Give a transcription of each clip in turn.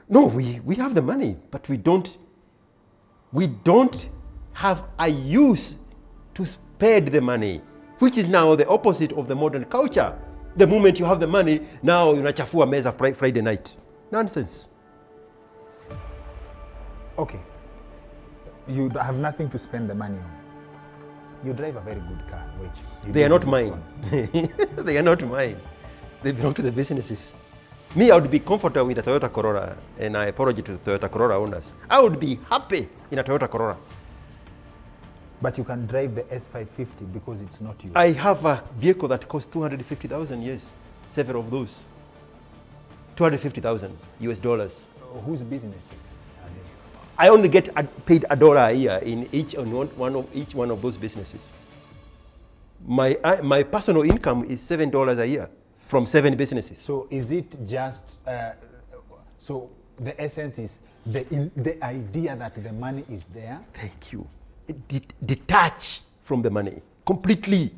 No, we have the money, but we don't have a use to spend the money, which is now the opposite of the modern culture. The moment you have the money, now unachafua meza Friday night. Nonsense. Okay. You have nothing to spend the money on. You drive a very good car, which they are not mine. They are not mine. They belong to the businesses. Me, I would be comfortable with a Toyota Corolla, and I apologize to the Toyota Corolla owners. I would be happy in a Toyota Corolla. But you can drive the S550 because it's not yours. I have a vehicle that costs 250,000, yes. Several of those. 250,000 US dollars. Whose business? I only get paid $1 a year in each one of those businesses. My personal income is $7 a year from 7 businesses. So is it just so the essence is the idea that the money is there? Thank you. Detach from the money completely.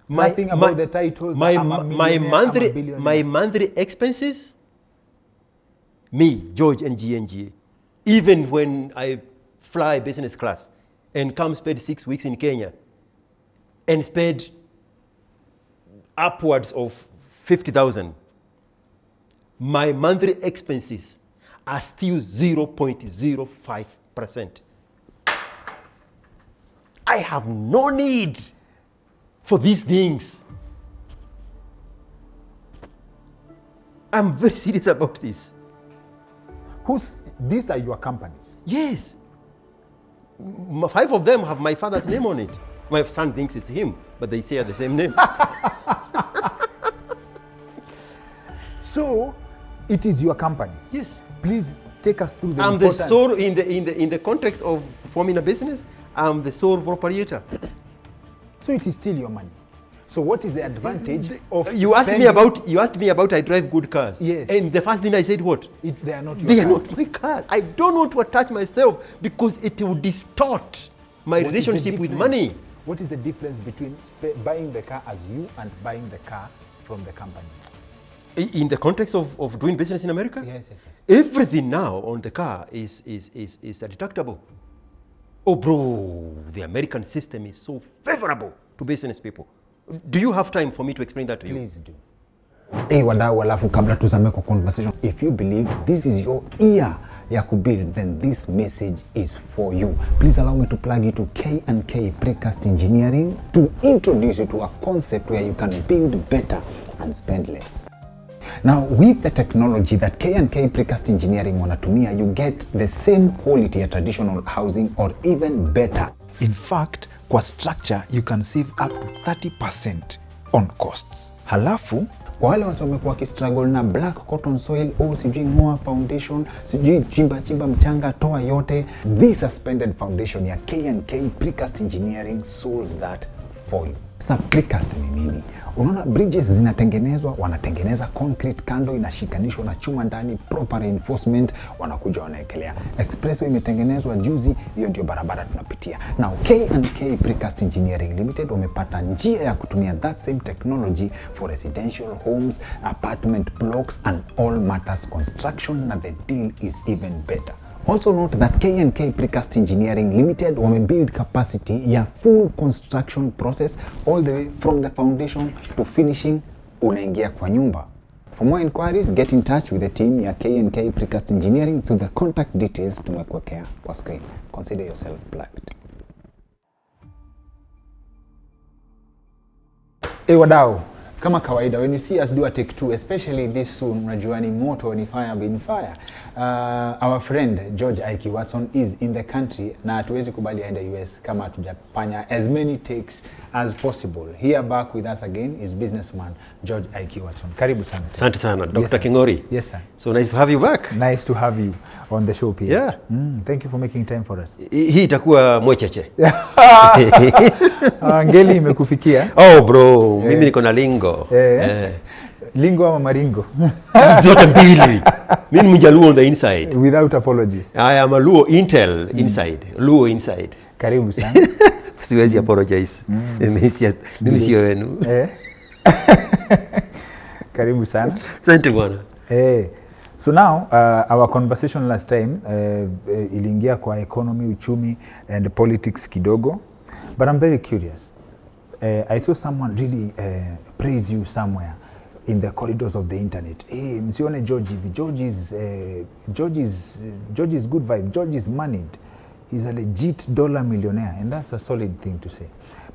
Nothing about the titles. My monthly expenses. Me, George, and GNG, even when I fly business class and come spend 6 weeks in Kenya and spend upwards of 50,000, my monthly expenses are still 0.05%. I have no need for these things. I'm very serious about this. These are your companies? Yes. 5 of them have my father's name on it. My son thinks it's him, but they share the same name. So, it is your companies? Yes. Please take us through the I'm the sole, in the context of forming a business, I'm the sole proprietor. So it is still your money. So what is the advantage of you asked me about I drive good cars. Yes. And the first thing I said, what? They are not your cars. They are not my cars. I don't want to attach myself because it will distort my relationship with money. What is the difference between buying the car as you and buying the car from the company? In the context of doing business in America? Yes. Everything now on the car is deductible. Oh, bro, the American system is so favorable to business people. Do you have time for me to explain that to you? Please do. Hey, wadau, alafu kabla tuzame kwa conversation, if you believe this is your ear ya kubuild, then this message is for you. Please allow me to plug you to K&K Precast Engineering to introduce you to a concept where you can build better and spend less. Now, with the technology that K&K Precast Engineering wanatumia, you get the same quality as traditional housing or even better. In fact, kwa structure you can save up to 30% on costs. Halafu, kwa wale wamekuwa kistruggle na black cotton soil au sijui ngoa foundation, sijui chimba mchanga toa yote, this suspended foundation ya K&K Precast Engineering solves that for you. Sasa precast ni nini? Unaona bridges zinatengenezwa, wanatengeneza concrete kando inashikanishwa na chuma ndani, proper reinforcement, wanakuja wanaekelea. Expressway imetengenezwa juzi, hiyo ndio barabara tunapitia. Now K&K Precast Engineering Limited wamepata njia ya kutumia that same technology for residential homes, apartment blocks and all matters construction, and the deal is even better. Also note that K&K Precast Engineering Limited build capacity ya full construction process all the way from the foundation to finishing unaingia kwa nyumba. For more inquiries, get in touch with the team ya K&K Precast Engineering through the contact details tumekuwekea kwa screen. Consider yourself plugged. Hey wadau, kama kawaida, when you see us do a take 2, especially this soon, unajua ni moto ni fire bin fire. Our friend George Aiki Watson is in the country na hatuwezi kubali aende US kama hatujafanya as many takes as possible. Here back with us again is businessman George Aiki Watson. Karibu sana. Asante sana, Dr. Kingori. Yes, sir. So nice to have you back. Nice to have you on the show, Pierre. Yeah. Thank you for making time for us. Hii itakuwa mwecheche. Ngeli imekufikia? Oh bro, mimi niko na lingo. Lingo ama maringo? Zote mbili. Mimi Mjaluo on the inside. Without apologies. I am a Luo Intel inside. Luo inside. Karibu sana. Siwezi apologize. Mimi sio wenu. Karibu sana. Asante bwana. So now our conversation last time iliingia kwa economy, uchumi and politics kidogo, but I'm very curious. I saw someone really praise you somewhere in the corridors of the internet. Hey, msione George hivi. George is good vibe. George is moneyed. He's a legit dollar millionaire, and that's a solid thing to say.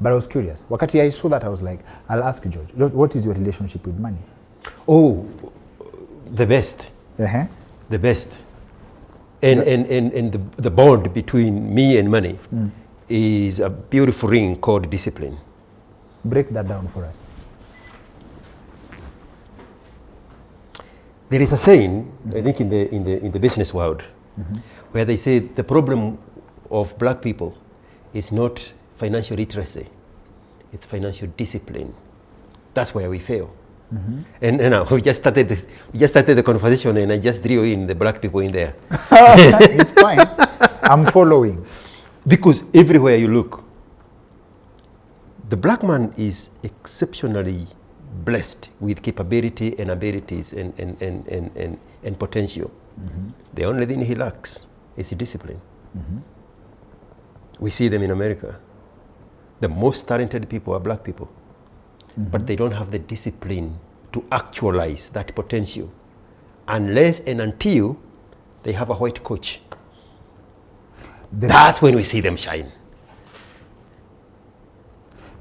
But I was curious. Wakati I saw that, I was like, I'll ask you, George, what is your relationship with money? Oh, the best. Uh-huh. The best. And the bond between me and money is a beautiful ring called discipline. Break that down for us. There is a saying, I think in the business world, where they say the problem of black people is not financial literacy, it's financial discipline. That's where we fail. And now we just started the conversation, and I just drew in the black people in there. It's fine. I'm following. Because everywhere you look, the black man is exceptionally blessed with capability and abilities and potential. The only thing he lacks is discipline. We see them in America. The most talented people are black people, but they don't have the discipline to actualize that potential unless and until they have a white coach. That's when we see them shine.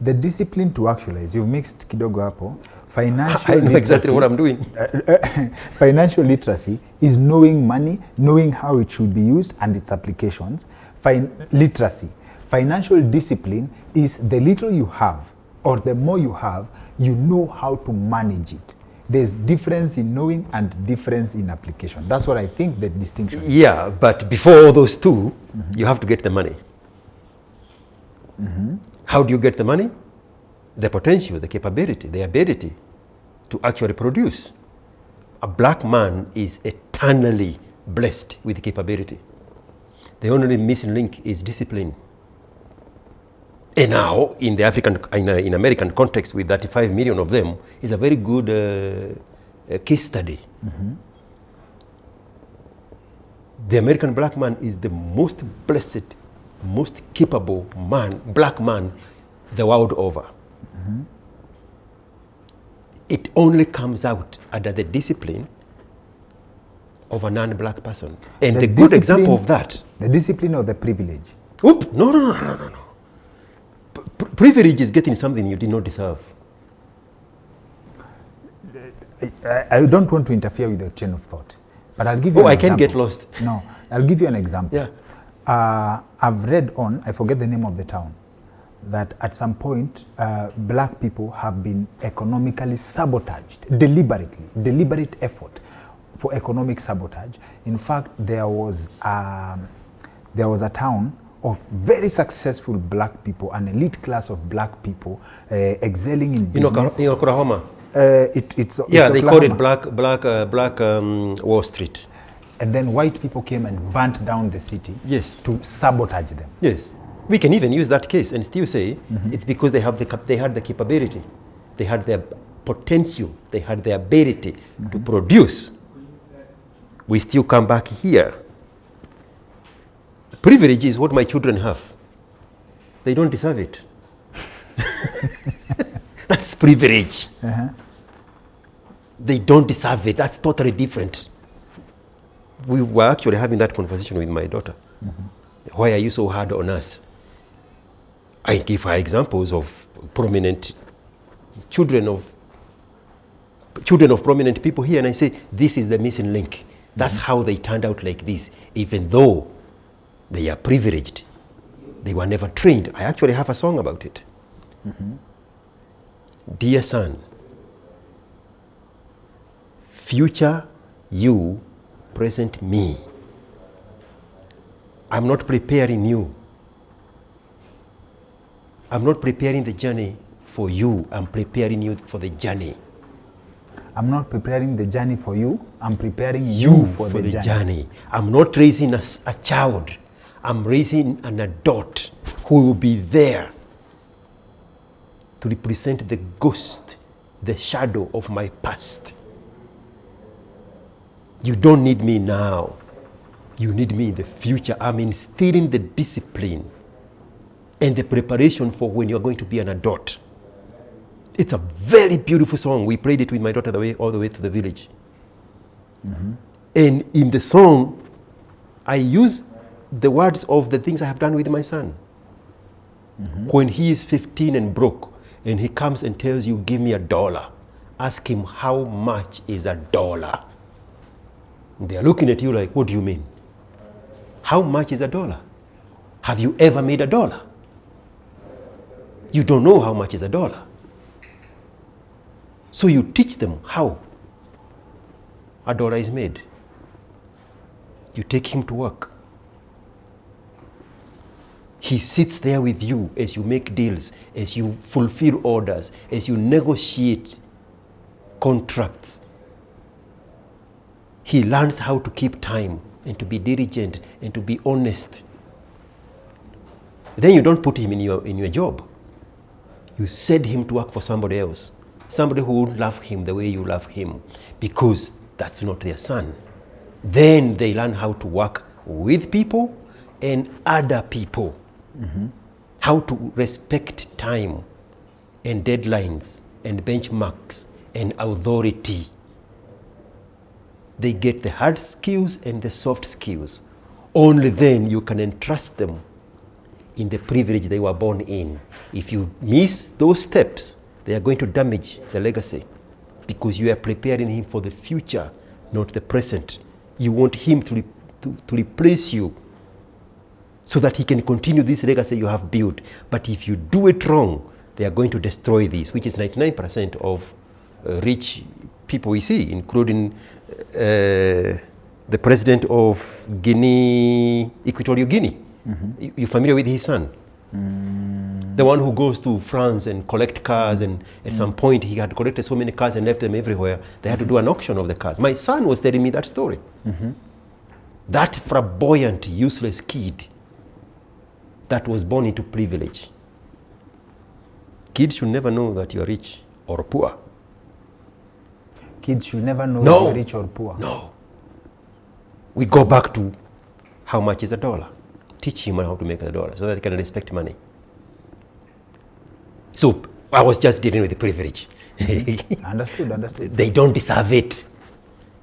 The discipline to actualize, you mixed kidogo hapo. Financial I know exactly what I'm doing. Financial literacy is knowing money, knowing how it should be used and its applications. Literacy. Financial discipline is the little you have or the more you have, you know how to manage it. There's difference in knowing and difference in application. That's what I think the distinction is. Yeah, but before those two, you have to get the money. How do you get the money? The potential, the capability, the ability to actually produce. A black man is eternally blessed with capability. The only missing link is discipline. And now, in the in American context, with 35 million of them, is a very good case study. The American black man is the most blessed, most capable man, black man, the world over. It only comes out under the discipline of a non-black person. And the good example of that. The discipline or the privilege? No. Privilege is getting something you did not deserve. I don't want to interfere with your chain of thought, but I'll give you an I example. can get lost. No, I'll give you an example. Yeah. I've read on, I forget the name of the town, that at some point, black people have been economically sabotaged, deliberate effort for economic sabotage. In fact, there was a town of very successful black people, an elite class of black people excelling in business. In Oklahoma. It's they Oklahoma. called it black Wall Street. And then white people came and burnt down the city. Yes. To sabotage them. Yes. We can even use that case and still say it's because they had the capability, they had the potential, they had the ability to produce. We still come back here. Privilege is what my children have. They don't deserve it. That's privilege. They don't deserve it. That's totally different. We were actually having that conversation with my daughter. Why are you so hard on us? I give her examples of prominent children of prominent people here, and I say, this is the missing link. That's how they turned out like this, even though they are privileged. They were never trained. I actually have a song about it. Dear son, future you, present me. I'm not preparing you. I'm not preparing the journey for you. I'm preparing you for the journey. I'm not preparing the journey for you. I'm preparing you for the journey. I'm not raising a child. I'm raising an adult who will be there to represent the ghost, the shadow of my past. You don't need me now. You need me in the future. I'm instilling the discipline and the preparation for when you're going to be an adult. It's a very beautiful song. We played it with my daughter all the way to the village. And in the song, I use the words of the things I have done with my son. When he is 15 and broke, and he comes and tells you, give me $1, ask him, how much is $1? And they are looking at you like, what do you mean? How much is $1? Have you ever made $1? You don't know how much is $1. So you teach them how $1 is made. You take him to work. He sits there with you as you make deals, as you fulfill orders, as you negotiate contracts. He learns how to keep time and to be diligent and to be honest. Then you don't put him in your job. You send him to work for somebody else. Somebody who would love him the way you love him, because that's not their son. Then they learn how to work with people and other people. How to respect time and deadlines and benchmarks and authority. They get the hard skills and the soft skills. Only then you can entrust them in the privilege they were born in. If you miss those steps, they are going to damage the legacy, because you are preparing him for the future, not the present. You want him to replace you so that he can continue this legacy you have built. But if you do it wrong, they are going to destroy this, which is 99% of rich people we see, including the president of Equatorial Guinea. You're familiar with his son? The one who goes to France and collect cars, and at some point he had collected so many cars and left them everywhere. They had to do an auction of the cars. My son was telling me that story. That flamboyant, useless kid that was born into privilege. Kids should never know that you're rich or poor. Kids should never know No. you're rich or poor. No. We go back to how much is $1. Teach him how to make $1 so that he can respect money. So I was just dealing with the privilege. Understood. They don't deserve it.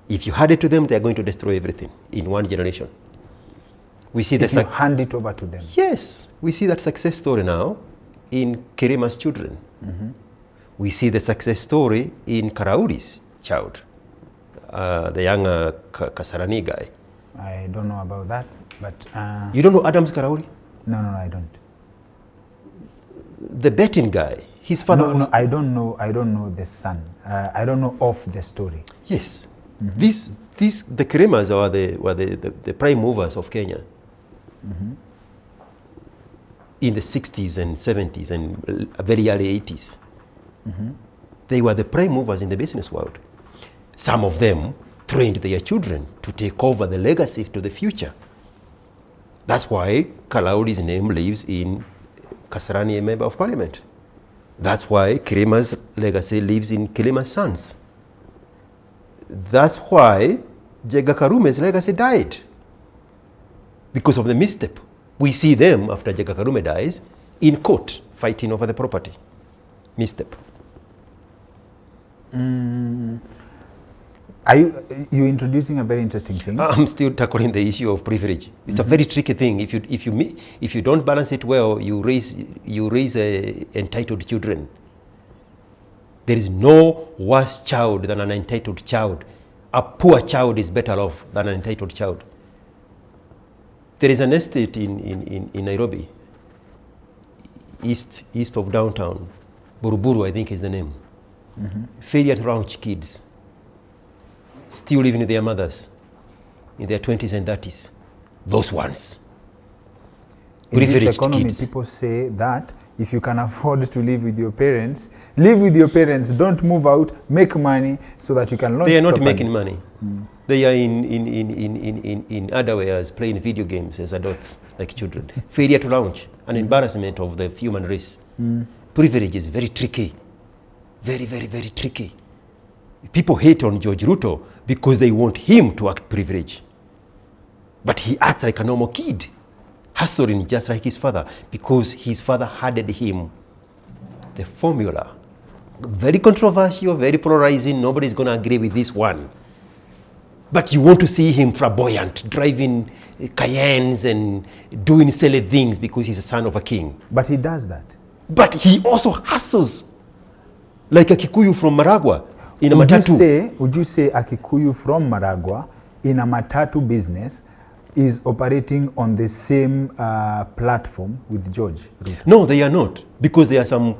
If you hand it to them, they are going to destroy everything in one generation. We see If you hand it over to them. Yes, we see that success story now in Kirima's children. We see the success story in Karauri's child, the younger Kasarani guy. I don't know about that, but... You don't know Adams Karauri? No, I don't. The betting guy, his father No, I don't know the son. I don't know of the story. Yes. The Kirimas were the prime movers of Kenya. In the 60s and 70s and very early 80s. They were the prime movers in the business world. Some of them trained their children to take over the legacy to the future. That's why Kalauri's name lives in Kasarani, a member of parliament. That's why Kirima's legacy lives in Kirima's sons. That's why Jega Karume's legacy died, because of the misstep. We see them after Jega Karume dies in court fighting over the property. Misstep. Are you introducing a very interesting thing? I'm still tackling the issue of privilege. It's a very tricky thing. If you don't balance it well, you raise entitled children. There is no worse child than an entitled child. A poor child is better off than an entitled child. There is an estate in Nairobi, east of downtown. Buruburu, I think is the name. Failure to launch kids, still living with their mothers in their 20s and 30s. Those ones. In this Privileged economy, kids. people say that if you can afford to live with your parents, live with your parents, don't move out, make money so that you can launch. They are not properly. making money. They are in otherwares playing video games as adults, like children. Failure to launch, an embarrassment of the human race. Privilege is very tricky. very, very, very tricky. People hate on George Ruto because they want him to act privileged. But he acts like a normal kid, hustling just like his father, because his father handed him the formula. Very controversial, very polarizing. Nobody's going to agree with this one. But you want to see him flamboyant, driving Cayennes and doing silly things because he's a son of a king. But he does that. But he also hustles like a Kikuyu from Maragua in a matatu. Would you say a Kikuyu from Maragua in a matatu business is operating on the same platform with George Ruto? No, they are not, because there are some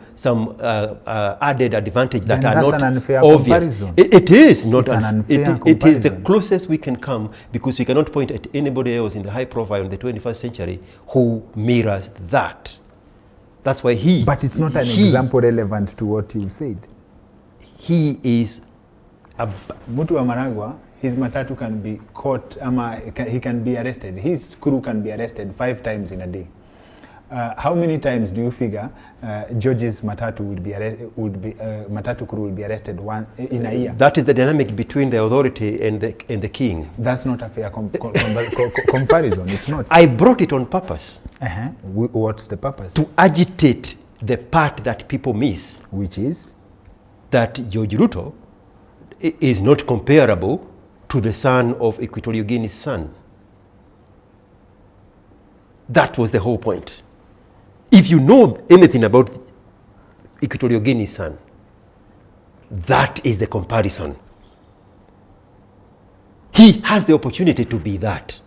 added advantage that Then are that's not an unfair obvious. comparison. It is not It's an unfair it is the comparison. closest we can come, because we cannot point at anybody else in the high profile in the 21st century who mirrors that. That's why he. But it's not an example relevant to what you've said. He is Mutu wa Maragua, his matatu can be caught, he can be arrested. His crew can be arrested 5 times in a day. How many times do you figure George's matatu matatu crew will be arrested in a year? That is the dynamic between the authority and the king. That's not a fair comparison. It's not. I brought it on purpose. What's the purpose? To agitate the part that people miss, Which is? that George Ruto is not comparable to the son of Equatorial Guinea's son. That was the whole point. If you know anything about Equatorial Guinea's son, that is the comparison. He has the opportunity to be that.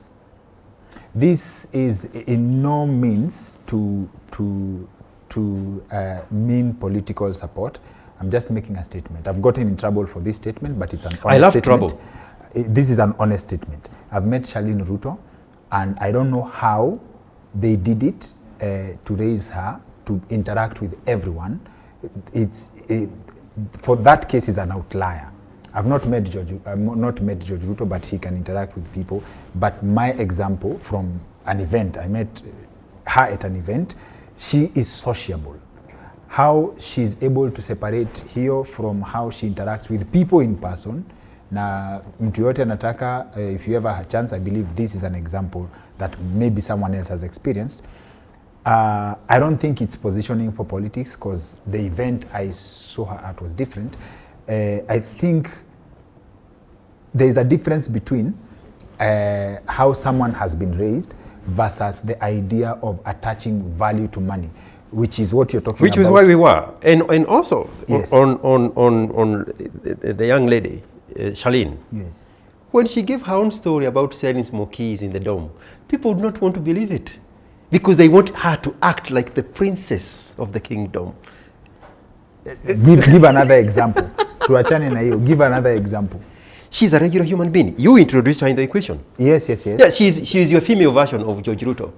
This is in no means to mean political support. I'm just making a statement. I've gotten in trouble for this statement, but it's an honest statement. I love trouble. This is an honest statement. I've met Charlene Ruto, and I don't know how they did it to raise her to interact with everyone. For that case, is an outlier. I've not met George Ruto, but he can interact with people. But my example from an event, I met her at an event. She is sociable. How she's able to separate here from how she interacts with people in person. Na mtu yote anataka, if you ever have a chance, I believe this is an example that maybe someone else has experienced. I don't think it's positioning for politics, because the event I saw her at was different. I think there is a difference between how someone has been raised versus the idea of attaching value to money, which is what you're talking about. Which is why we were. And also, yes. on the young lady, Charlene, Yes. when she gave her own story about selling smokies in the dome, people would not want to believe it, because they want her to act like the princess of the kingdom. Give another example. Tuachane na hiyo. Give another example. She's a regular human being. You introduced her in the equation. Yes. Yeah, she's your female version of George Ruto.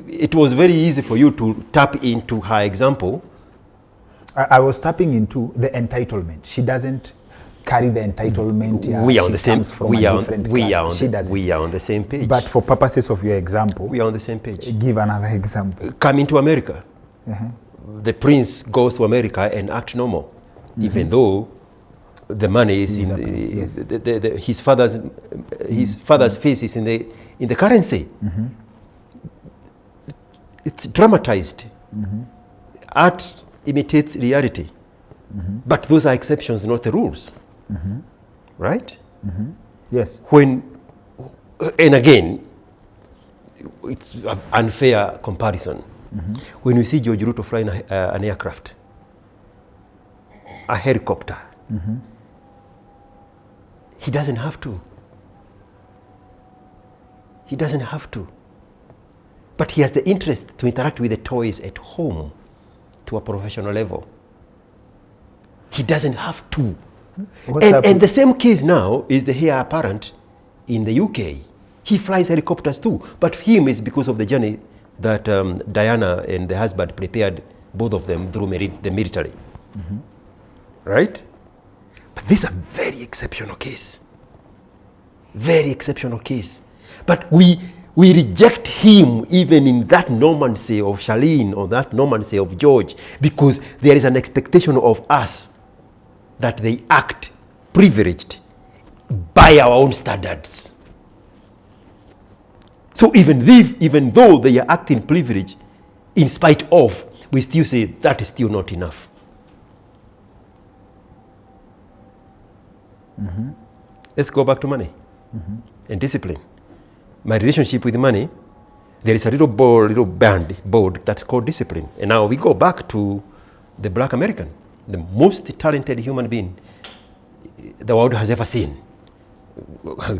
It was very easy for you to tap into her example. I was tapping into the entitlement. She doesn't carry the entitlement. We are on the same. We are on the same page. But for purposes of your example, we are on the same page. Give another example. Coming to America, the prince goes to America and act normal, even though the money is his father's face is in the currency. It's dramatized. Art imitates reality, but those are exceptions, not the rules. Right? Yes. And again, it's an unfair comparison. When we see George Ruto flying an aircraft, a helicopter, he doesn't have to. He doesn't have to. But he has the interest to interact with the toys at home to a professional level. He doesn't have to. And the same case now is the heir apparent in the UK. He flies helicopters too, but him is because of the journey that Diana and the husband prepared both of them through the military. Right? But this is a very exceptional case. Very exceptional case. But we We reject him even in that normancy of Charlene or that normancy of George, because there is an expectation of us that they act privileged by our own standards. So even though they are acting privileged, in spite of, we still say that is still not enough. Mm-hmm. Let's go back to money and discipline. My relationship with money, there is a little board that's called discipline. And now we go back to the black American, the most talented human being the world has ever seen,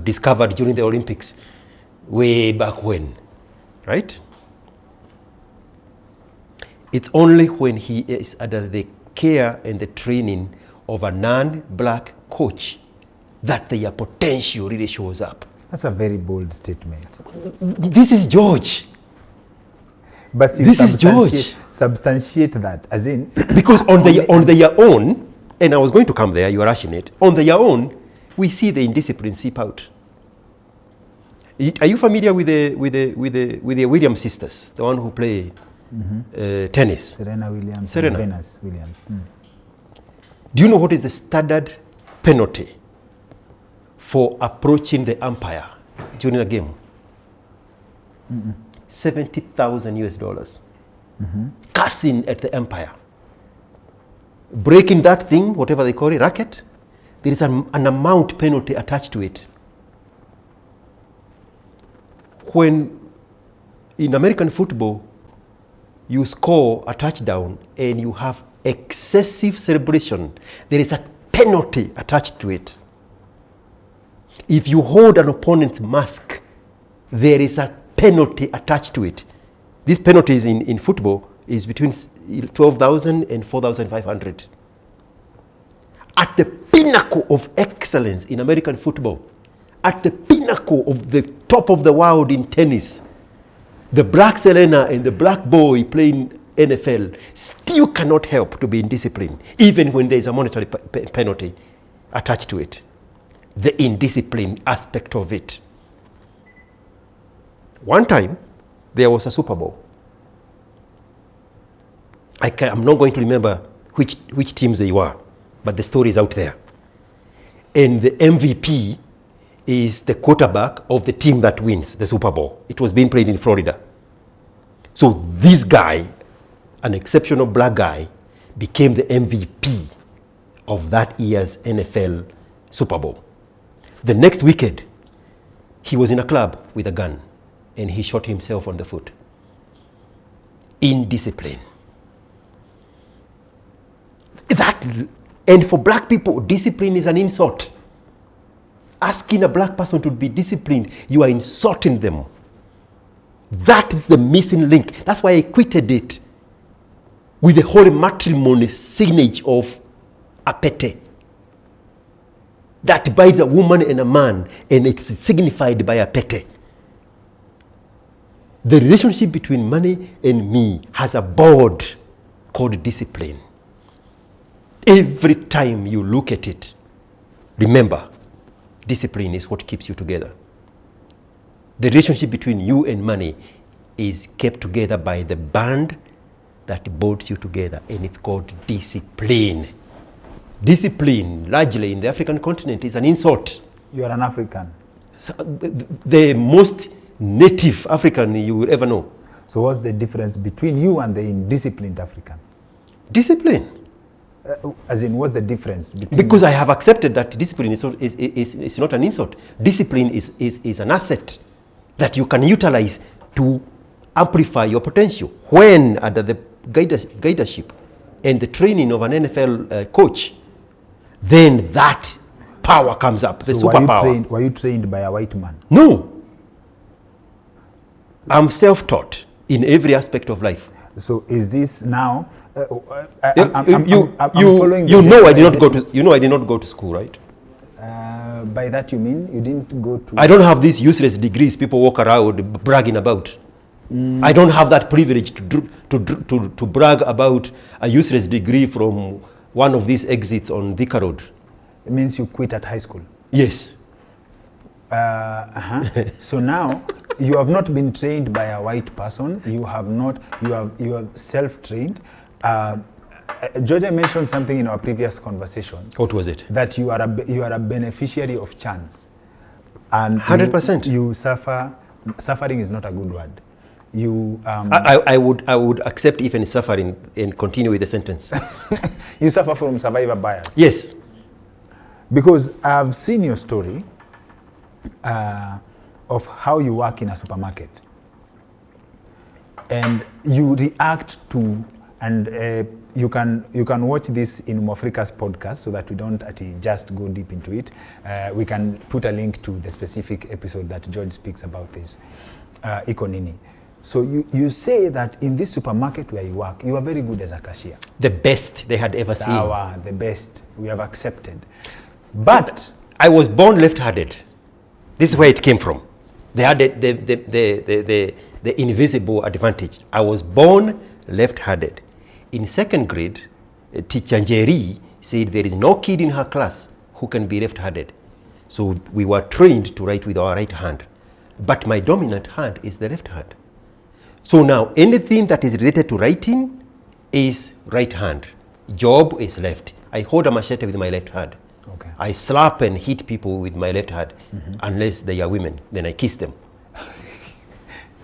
discovered during the Olympics way back when, right? It's only when he is under the care and the training of a non-black coach that their potential really shows up. That's a very bold statement. This is George. But this is George. Substantiate that, as in... Because on their own, and I was going to come there, you are rushing it, on their own, we see the indiscipline seep out. Are you familiar with the Williams sisters, the one who play tennis? Serena Williams. Serena. And Venus Williams. Do you know what is the standard penalty for approaching the umpire during a game? $70,000 cussing at the umpire, breaking that thing, whatever they call it, racket. There is an amount penalty attached to it. When in American football you score a touchdown and you have excessive celebration, there is a penalty attached to it. If you hold an opponent's mask, there is a penalty attached to it. These penalties in football is between 12,000 and 4,500. At the pinnacle of excellence in American football, at the pinnacle of the top of the world in tennis, the black Serena and the black boy playing NFL still cannot help to be indisciplined, even when there is a monetary penalty attached to it. The indiscipline aspect of it. One time, there was a Super Bowl. I'm not going to remember which teams they were, but the story is out there. And the MVP is the quarterback of the team that wins the Super Bowl. It was being played in Florida. So this guy, an exceptional black guy, became the MVP of that year's NFL Super Bowl. The next weekend, he was in a club with a gun and he shot himself on the foot. Indiscipline. And for black people, discipline is an insult. Asking a black person to be disciplined, you are insulting them. That is the missing link. That's why I equated it with the holy matrimony signage of apete. That binds a woman and a man, and it's signified by apete. The relationship between money and me has a board called discipline. Every time you look at it, remember, discipline is what keeps you together. The relationship between you and money is kept together by the band that bolts you together, and it's called discipline. Discipline, largely in the African continent, is an insult. You are an African. So, the most native African you will ever know. So what's the difference between you and the indisciplined African? Discipline. As in, what's the difference? Because I have accepted that discipline is not an insult. Discipline is an asset that you can utilize to amplify your potential. When under the guidership and the training of an NFL coach, then that power comes up, the superpower. Were you trained by a white man? No. I'm self-taught in every aspect of life. So is this now... I did not go to school, right? By that you mean you didn't go to... I don't have these useless degrees people walk around bragging about. I don't have that privilege to brag about a useless degree from one of these exits on Thika Road. It means you quit at high school? Yes. So now, you have not been trained by a white person. You have self-trained. Georgia mentioned something in our previous conversation. What was it? That you are a beneficiary of chance, and 100%. You suffer. Suffering is not a good word. You. I would accept even suffering and continue with the sentence. You suffer from survivor bias. Yes. Because I've seen your story of how you work in a supermarket, and you react to, and you can watch this in Mwafrika's podcast so that we don't just go deep into it. We can put a link to the specific episode that George speaks about this, Ikonini. So you say that in this supermarket where you work, you are very good as a cashier. The best they had ever seen. The best we have accepted. But I was born left-handed. This is where it came from. They had the invisible advantage. I was born left-handed. In second grade, teacher Njeri said there is no kid in her class who can be left-handed. So we were trained to write with our right hand. But my dominant hand is the left hand. So now anything that is related to writing is right hand. Job is left. I hold a machete with my left hand. Okay. I slap and hit people with my left hand, unless they are women. Then I kiss them.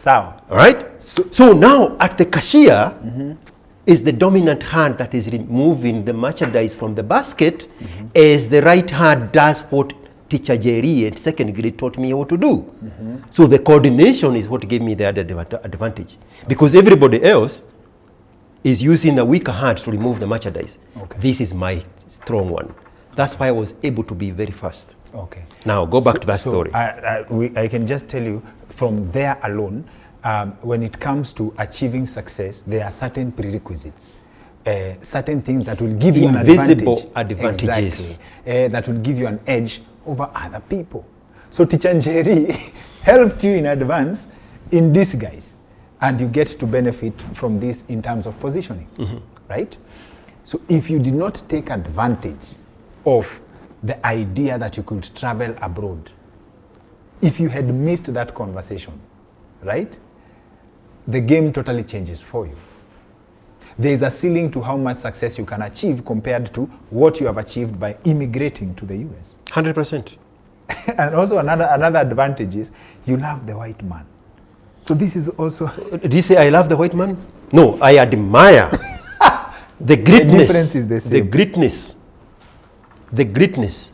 All right? So now at the cashier is the dominant hand that is removing the merchandise from the basket, as the right hand does what teacher Jerry at second grade taught me how to do. So the coordination is what gave me the advantage. Because everybody else is using the weaker hand to remove the merchandise. Okay. This is my strong one. That's why I was able to be very fast. Okay. Now go back to that story. I can just tell you from there alone, when it comes to achieving success, there are certain prerequisites, certain things that will give you an invisible advantages. Exactly. That will give you an edge over other people. So teacher Njeri helped you in advance in disguise, and you get to benefit from this in terms of positioning, right? So if you did not take advantage of the idea that you could travel abroad, if you had missed that conversation, right, the game totally changes for you. There is a ceiling to how much success you can achieve compared to what you have achieved by immigrating to the US. 100%. And also another advantage is you love the white man. So this is also... Did you say I love the white man? No, I admire the greatness. The difference is the same. The greatness,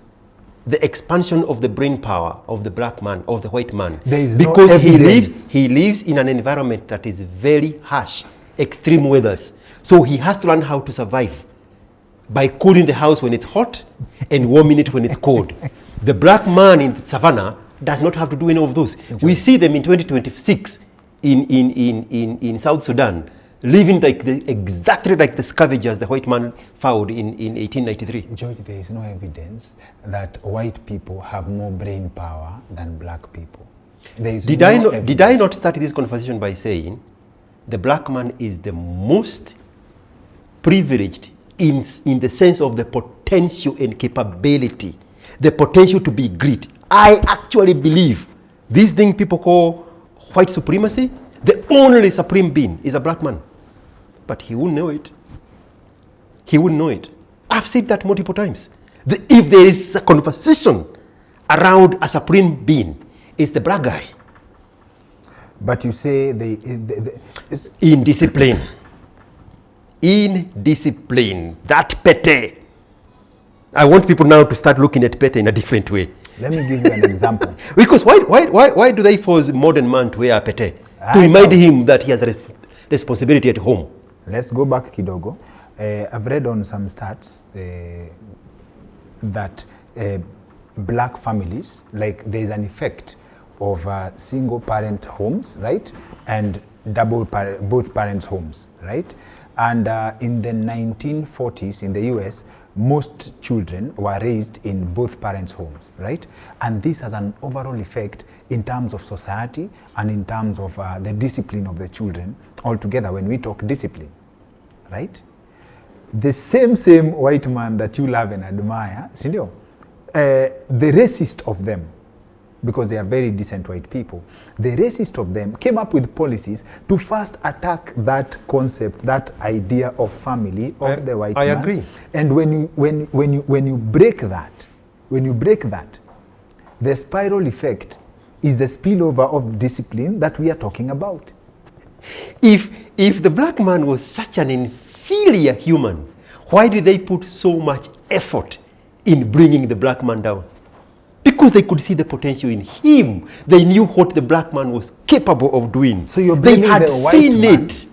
the expansion of the brain power of the black man, of the white man. There is because no he lives in an environment that is very harsh, extreme weathers. So he has to learn how to survive by cooling the house when it's hot and warming it when it's cold. The black man in the savannah does not have to do any of those. We see them in 2026 in South Sudan, living exactly like the scavengers the white man found in 1893. George, there is no evidence that white people have more brain power than black people. Did I not start this conversation by saying the black man is the most privileged in the sense of the potential and capability, the potential to be great. I actually believe this thing people call white supremacy, the only supreme being is a black man. But he wouldn't know it. He wouldn't know it. I've said that multiple times. If there is a conversation around a supreme being, it's the black guy. But you say in discipline. In discipline. That pete. I want people now to start looking at pete in a different way. Let me give you an example. Because why do they force modern man to wear a pete? To remind him that he has a responsibility at home. Let's go back kidogo. I've read on some stats that black families, like there's an effect of single parent homes, right? And both parents homes, right? And in the 1940s in the US, most children were raised in both parents' homes, right? And this has an overall effect in terms of society and in terms of the discipline of the children altogether when we talk discipline, right? The same white man that you love and admire, the racist of them, because they are very decent white people. The racist of them came up with policies to first attack that concept, that idea of family of the white man. I agree. And when you break that, the spiral effect is the spillover of discipline that we are talking about. If the black man was such an inferior human, why did they put so much effort in bringing the black man down? Because they could see the potential in him. They knew what the black man was capable of doing. So you're blaming they had the white seen man. it.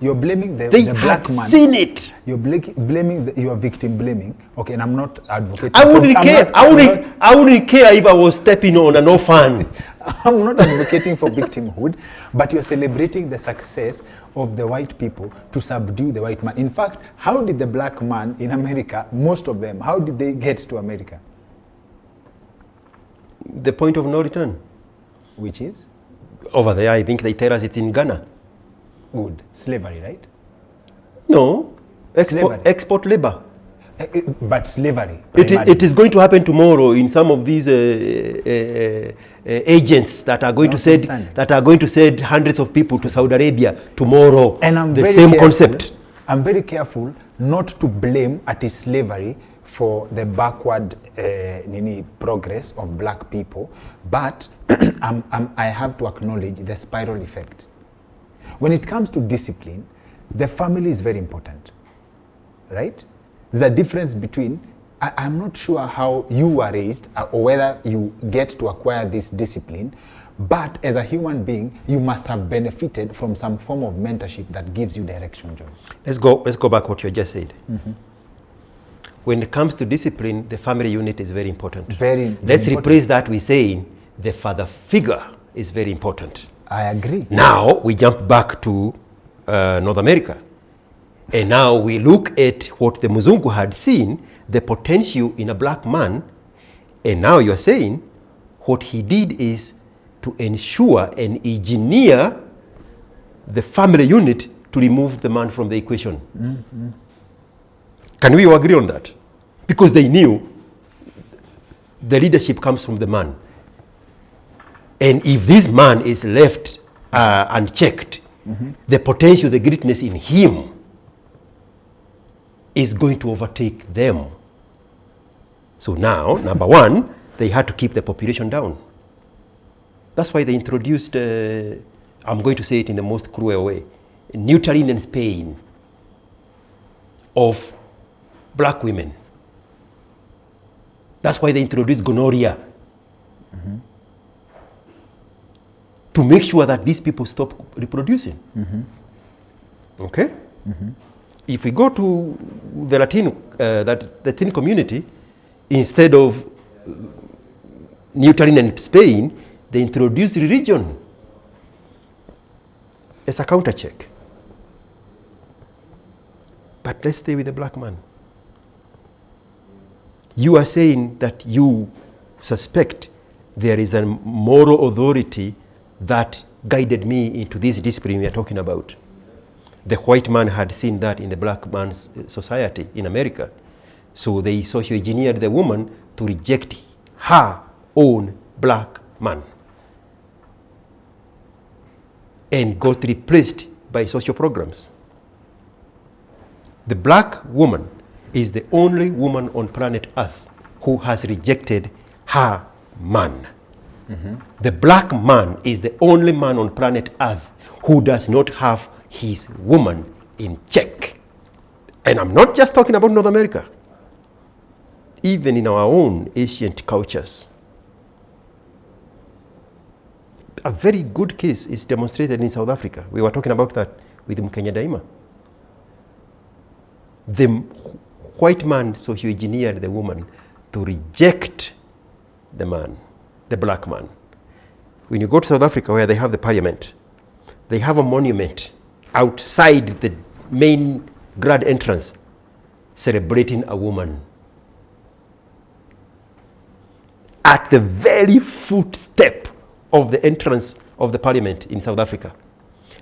You're blaming the black man. Seen it. You're blaming you are victim blaming. Okay, and I'm not advocating. I wouldn't care. I wouldn't care if I was stepping on an orphan. I'm not advocating for victimhood, but you're celebrating the success of the white people to subdue the white man. In fact, how did the black man in America, most of them, how did they get to America? The point of no return. Which is? Over there, I think they tell us it's in Ghana. Good. Slavery, right? No. Export labor. But slavery. It is going to happen tomorrow in some of these agents that are going to send hundreds of people to Saudi Arabia tomorrow. And I'm the very same careful, concept. I'm very careful not to blame slavery for the backward progress of black people, but I have to acknowledge the spiral effect. When it comes to discipline, the family is very important, right? There's a difference between, I'm not sure how you were raised or whether you get to acquire this discipline, but as a human being, you must have benefited from some form of mentorship that gives you direction, John. Let's go back what you just said. Mm-hmm. When it comes to discipline, the family unit is very important. Let's replace that with saying the father figure is very important. I agree. Now we jump back to North America. And now we look at what the Muzungu had seen, the potential in a black man. And now you're saying what he did is to ensure and engineer the family unit to remove the man from the equation. Mm-hmm. Can we all agree on that? Because they knew the leadership comes from the man. And if this man is left unchecked, mm-hmm. the potential, the greatness in him is going to overtake them. So now, number one, they had to keep the population down. That's why they introduced, I'm going to say it in the most cruel way, neutering and spaying of black women. That's why they introduced gonorrhea. Mm-hmm. To make sure that these people stop reproducing. Mm-hmm. Okay? Mm-hmm. If we go to the Latin community, instead of neutering and spaying, they introduced religion as a counter check. But let's stay with the black man. You are saying that you suspect there is a moral authority that guided me into this discipline we are talking about. The white man had seen that in the black man's society in America. So they socio-engineered the woman to reject her own black man and got replaced by social programs. The black woman is the only woman on planet Earth who has rejected her man. Mm-hmm. The black man is the only man on planet Earth who does not have his woman in check. And I'm not just talking about North America. Even in our own ancient cultures. A very good case is demonstrated in South Africa. We were talking about that with Mkenya Daima. The white man socio-engineered the woman to reject the man, the black man. When you go to South Africa where they have the parliament, they have a monument outside the main grand entrance celebrating a woman. At the very footstep of the entrance of the parliament in South Africa,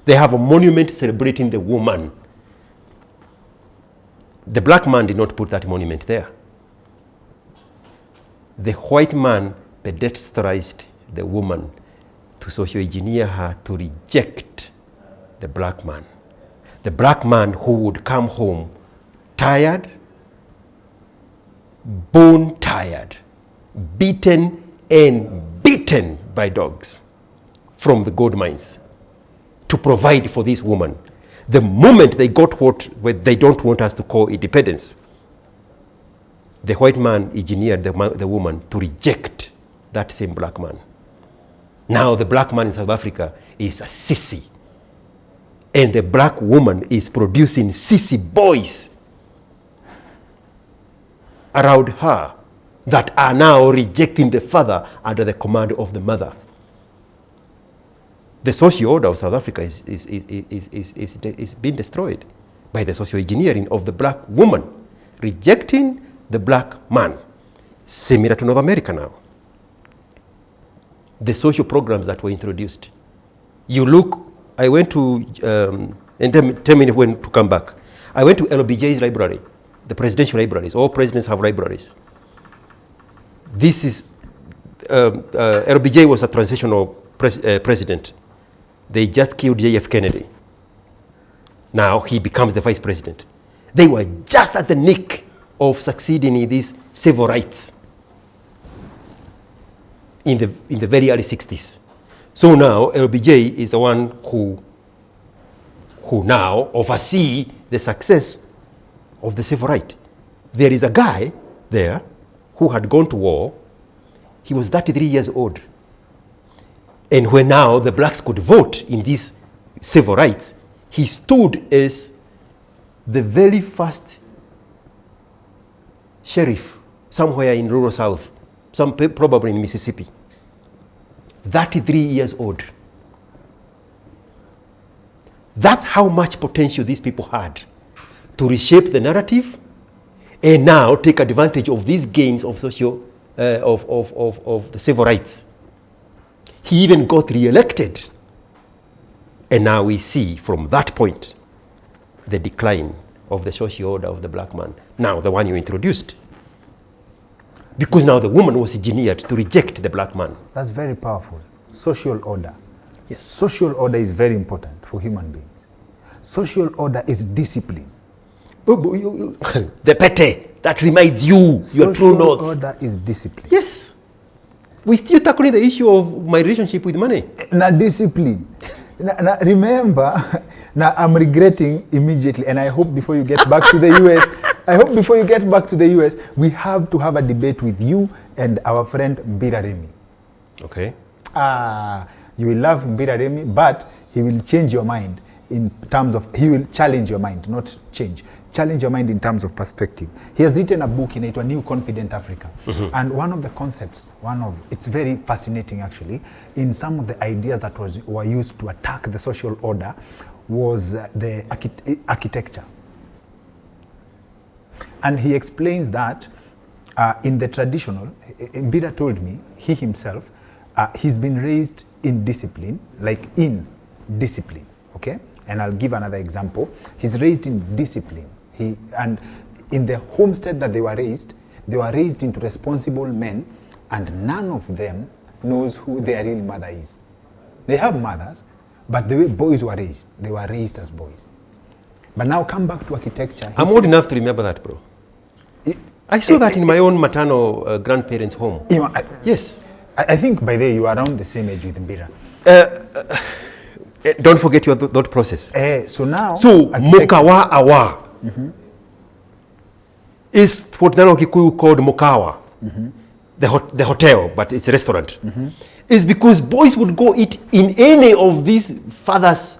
they have a monument celebrating the woman. The black man did not put that monument there. The white man pedestrianized the woman to socio-engineer her to reject the black man. The black man who would come home tired, bone tired, beaten and beaten by dogs from the gold mines to provide for this woman. The moment they got what they don't want us to call independence, the white man engineered the woman to reject that same black man. Now the black man in South Africa is a sissy. And the black woman is producing sissy boys around her that are now rejecting the father under the command of the mother. The social order of South Africa is being destroyed by the socio-engineering of the black woman, rejecting the black man. Similar to North America now. The social programs that were introduced. You look, I went to, and tell me when to come back. I went to LBJ's library, the presidential libraries. All presidents have libraries. This is, LBJ was a transitional president. They just killed JF Kennedy. Now he becomes the vice president. They were just at the nick of succeeding in these civil rights in the very early 60s. So now LBJ is the one who now oversee the success of the civil right. There is a guy there who had gone to war. He was 33 years old. And when now the blacks could vote in these civil rights, he stood as the very first sheriff somewhere in rural South, probably in Mississippi. 33 years old. That's how much potential these people had to reshape the narrative and now take advantage of these gains of of the civil rights. He even got re-elected. And now we see from that point the decline of the social order of the black man. Now the one you introduced. Because now the woman was engineered to reject the black man. That's very powerful. Social order. Yes. Social order is very important for human beings. Social order is discipline. The pete, that reminds you, your true north. Social order is discipline. Yes. We're still tackling the issue of my relationship with money. Now discipline. Now remember, now I'm regretting immediately, and I hope before you get back to the US, we have to have a debate with you and our friend Mbira Remy. Okay. You will love Mbira Remy, but he will change your mind in terms of, he will challenge your mind, not change. Challenge your mind in terms of perspective. He has written a book in A New Confident Africa. Mm-hmm. And one of the concepts, it's very fascinating actually, in some of the ideas that were used to attack the social order was the architecture. And he explains that in the traditional, Mbira told me, he himself, he's been raised in discipline, okay? And I'll give another example. He's raised in discipline. And in the homestead that they were raised into responsible men, and none of them knows who their real mother is. They have mothers, but the way boys were raised, they were raised as boys. But now come back to architecture. I'm old enough to remember that, bro. I saw that in my own maternal grandparents' home. Yes. I think by there you are around the same age with Mbira. Don't forget your thought process. So Mukawa Awa is what Nano Kikuyu called Mukawa, the hotel, but it's a restaurant. Is because boys would go eat in any of these father's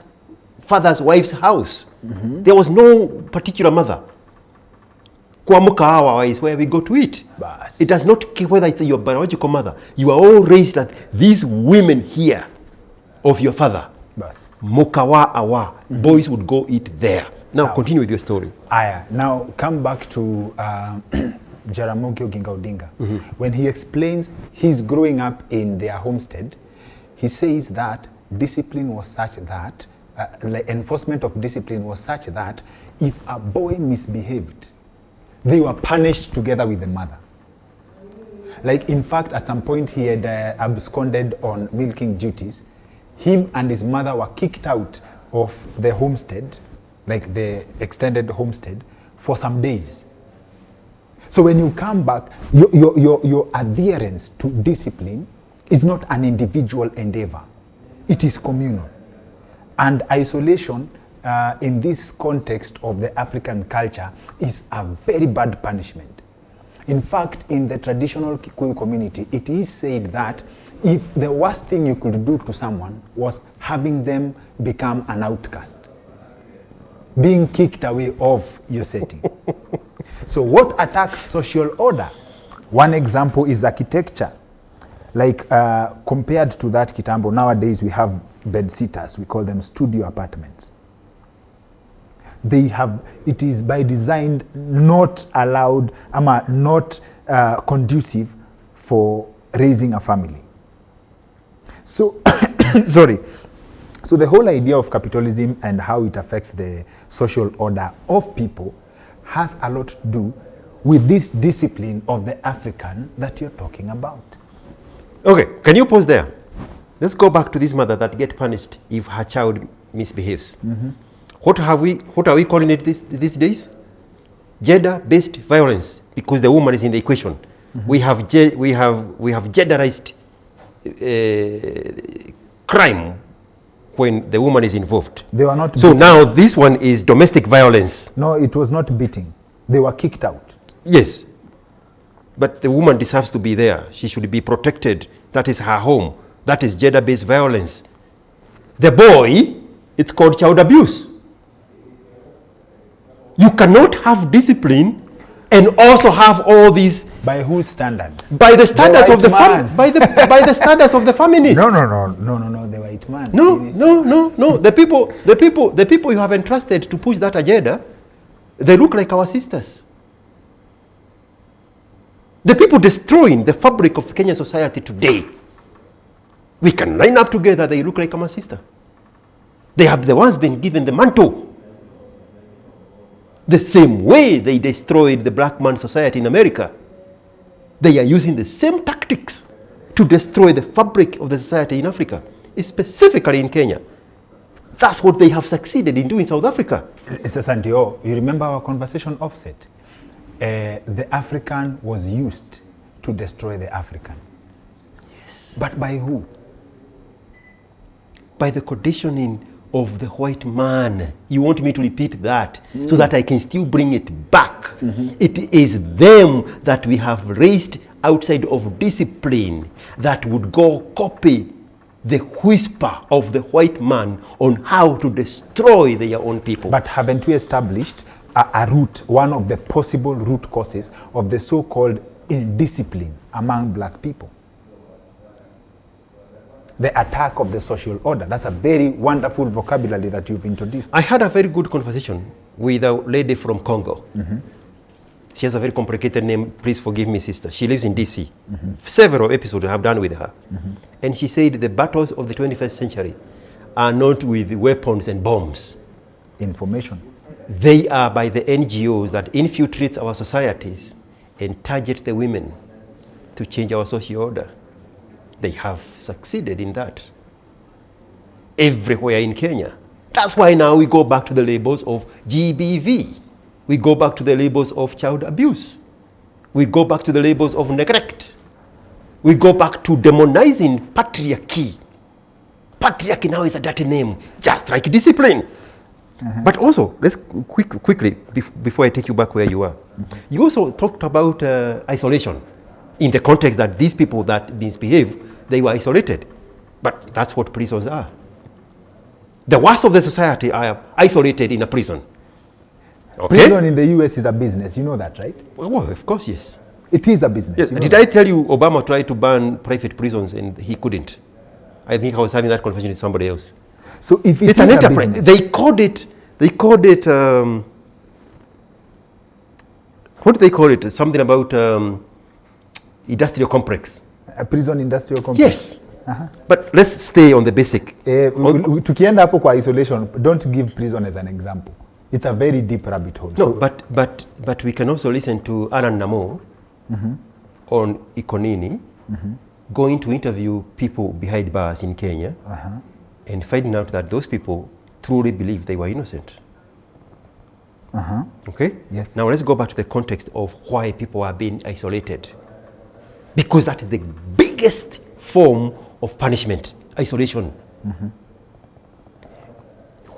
wife's house. There was no particular mother. Kwa Mukawa is where we go to eat. It does not care whether it's your biological mother. You are all raised that these women here of your father. Mukawa Awa, boys would go eat there. Now continue with your story. Now come back to Jaramogi Oginga Odinga. When he explains his growing up in their homestead, he says that discipline was such that, the enforcement of discipline was such that if a boy misbehaved, they were punished together with the mother. Like, in fact, at some point he had absconded on milking duties. Him and his mother were kicked out of the homestead, like the extended homestead, for some days. So when you come back, your adherence to discipline is not an individual endeavor. It is communal. And isolation in this context of the African culture is a very bad punishment. In fact, in the traditional Kikuyu community, it is said that if the worst thing you could do to someone was having them become an outcast, being kicked away of your setting. So what attacks social order? One example is architecture. Like compared to that kitambo, nowadays we have bed sitters, we call them studio apartments. They have, it is by design not allowed, not conducive for raising a family. So, sorry. So the whole idea of capitalism and how it affects the social order of people has a lot to do with this discipline of the African that you're talking about. Okay, can you pause there? Let's go back to this mother that get punished if her child misbehaves. Mm-hmm. What are we calling it these days? Gender-based violence, because the woman is in the equation. Mm-hmm. We have genderized crime when the woman is involved. They were not. So now this one is domestic violence. No, it was not beating. They were kicked out. Yes, but the woman deserves to be there. She should be protected. That is her home. That is gender-based violence. The boy, it's called child abuse. You cannot have discipline and also have all these. By whose standards? By the standards of the by the standards of the feminists. No, the white man. No. The people you have entrusted to push that agenda, they look like our sisters. The people destroying the fabric of Kenyan society today, we can line up together, they look like our sister. They have the ones been given the mantle. The same way they destroyed the black man society in America, they are using the same tactics to destroy the fabric of the society in Africa, specifically in Kenya. That's what they have succeeded in doing in South Africa. Mr. Santio, you remember our conversation offset? The African was used to destroy the African. Yes. But by who? By the conditioning of the white man. You want me to repeat that so that I can still bring it back. Mm-hmm. It is them that we have raised outside of discipline that would go copy the whisper of the white man on how to destroy their own people. But haven't we established a root, one of the possible root causes of the so-called indiscipline among black people? The attack of the social order. That's a very wonderful vocabulary that you've introduced. I had a very good conversation with a lady from Congo. Mm-hmm. She has a very complicated name. Please forgive me, sister. She lives in DC. Mm-hmm. Several episodes I have done with her. Mm-hmm. And she said the battles of the 21st century are not with weapons and bombs. Information. They are by the NGOs that infiltrate our societies and target the women to change our social order. They have succeeded in that everywhere in Kenya. That's why now we go back to the labels of GBV. We go back to the labels of child abuse. We go back to the labels of neglect. We go back to demonizing patriarchy. Patriarchy now is a dirty name, just like discipline. Mm-hmm. But also, let's quickly, before I take you back where you are, mm-hmm. You also talked about isolation in the context that these people that misbehave, they were isolated. But that's what prisons are. The worst of the society are isolated in a prison. Okay? Prison in the US is a business. You know that, right? Well, of course, yes. It is a business. Yes. Did I tell you Obama tried to ban private prisons and he couldn't? I think I was having that conversation with somebody else. So if it's an enterprise, they called it. What do they call it? Something about industrial complex. A prison industrial complex. Yes. Uh-huh. But let's stay on the basic. Tukienda hapo kwa isolation, don't give prison as an example. It's a very deep rabbit hole. No, so, but we can also listen to Alan Namo, mm-hmm. on Ikonini, going to interview people behind bars in Kenya, and finding out that those people truly believe they were innocent. Okay? Yes. Now let's go back to the context of why people are being isolated. Because that is the biggest form of punishment, isolation.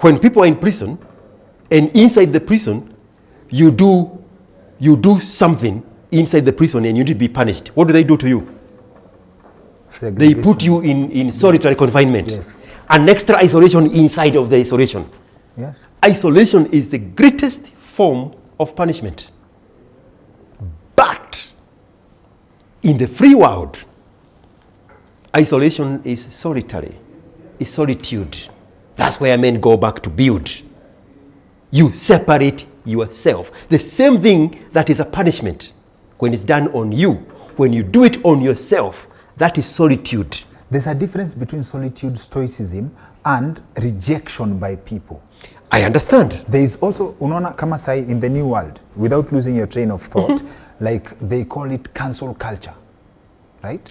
When people are in prison, and inside the prison, you do something inside the prison and you need to be punished. What do they do to you? They put you in solitary confinement. Yes. An extra isolation inside of the isolation. Yes. Isolation is the greatest form of punishment. But in the free world, isolation is solitary, is solitude. That's where men go back to build. You separate yourself. The same thing that is a punishment when it's done on you, when you do it on yourself, that is solitude. There's a difference between solitude, stoicism, and rejection by people. I understand. There is also, unaona kama sai in the new world, without losing your train of thought, like they call it cancel culture, right?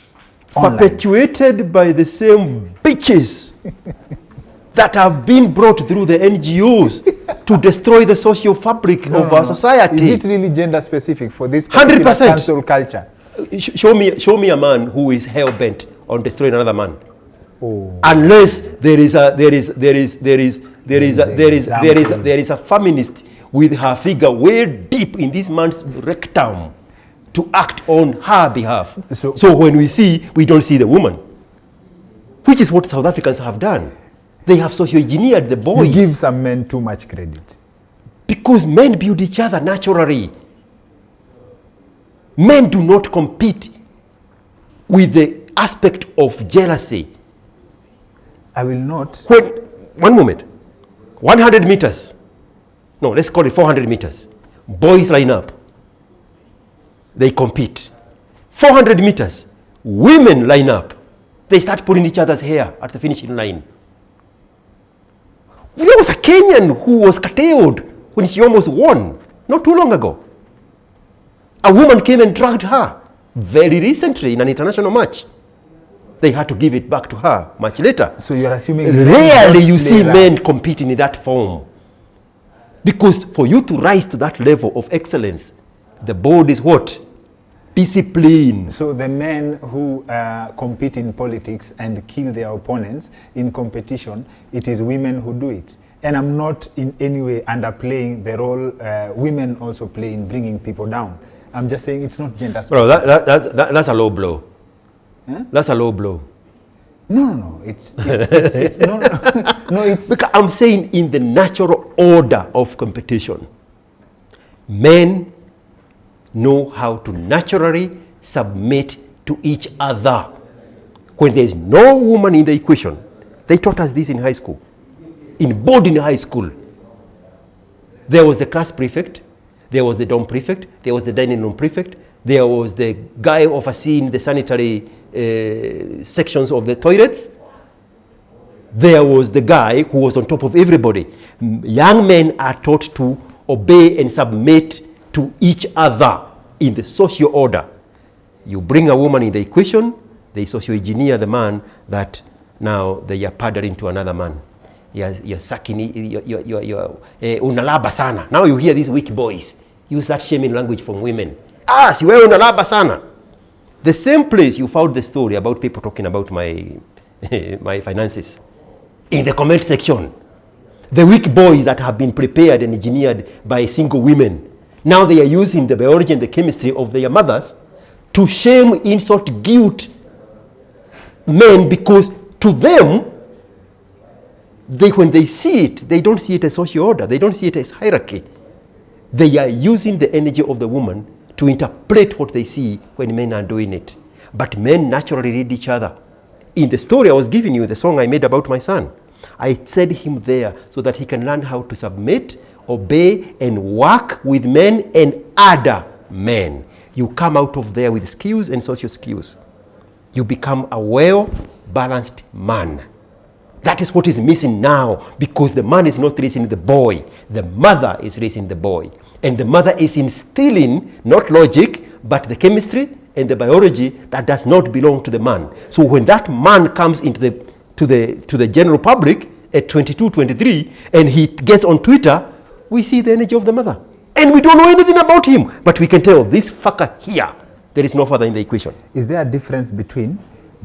Online. Perpetuated by the same bitches that have been brought through the NGOs to destroy the social fabric of our society. Is it really gender specific for this 100%. cancel culture? Show me a man who is hell bent on destroying another man. Oh. Unless there is a feminist with her figure way deep in this man's rectum to act on her behalf. So when we see, we don't see the woman, which is what South Africans have done. They have socio-engineered the boys. You give some men too much credit. Because men build each other naturally. Men do not compete with the aspect of jealousy. I will not. One moment. 100 meters. No, let's call it 400 meters. Boys line up. They compete. 400 meters. Women line up. They start pulling each other's hair at the finishing line. There was a Kenyan who was curtailed when she almost won, not too long ago. A woman came and dragged her very recently in an international match. They had to give it back to her much later. So you're assuming rarely you see men competing in that form. Because for you to rise to that level of excellence, the board is what? Discipline. So the men who compete in politics and kill their opponents in competition, it is women who do it. And I'm not in any way underplaying the role women also play in bringing people down. I'm just saying it's not gender specific. Bro, that's a low blow. Huh? That's a low blow. No. It's no. It's because I'm saying in the natural order of competition, men know how to naturally submit to each other. When there's no woman in the equation, they taught us this in high school. In boarding high school, there was the class prefect, there was the dorm prefect, there was the dining room prefect, there was the guy overseeing the sanitary sections of the toilets. There was the guy who was on top of everybody. Young men are taught to obey and submit to each other in the social order. You bring a woman in the equation, they socio-engineer the man that now they are paddling to another man. You're sucking, you're unalaba sana. Now you hear these weak boys use that shaming language from women. Si wewe unalaba sana. The same place you found the story about people talking about my my finances. In the comment section, the weak boys that have been prepared and engineered by single women, now they are using the biology and the chemistry of their mothers to shame, insult, guilt men, because to them, when they see it, they don't see it as social order. They don't see it as hierarchy. They are using the energy of the woman to interpret what they see when men are doing it. But men naturally read each other. In the story I was giving you, the song I made about my son, I set him there so that he can learn how to submit, obey, and work with men and other men. You come out of there with skills and social skills. You become a well-balanced man. That is what is missing now, because the man is not raising the boy. The mother is raising the boy. And the mother is instilling not logic, but the chemistry and the biology that does not belong to the man. So when that man comes into the general public at 22, 23, and he gets on Twitter, we see the energy of the mother. And we don't know anything about him, but we can tell this fucker here, there is no father in the equation. Is there a difference between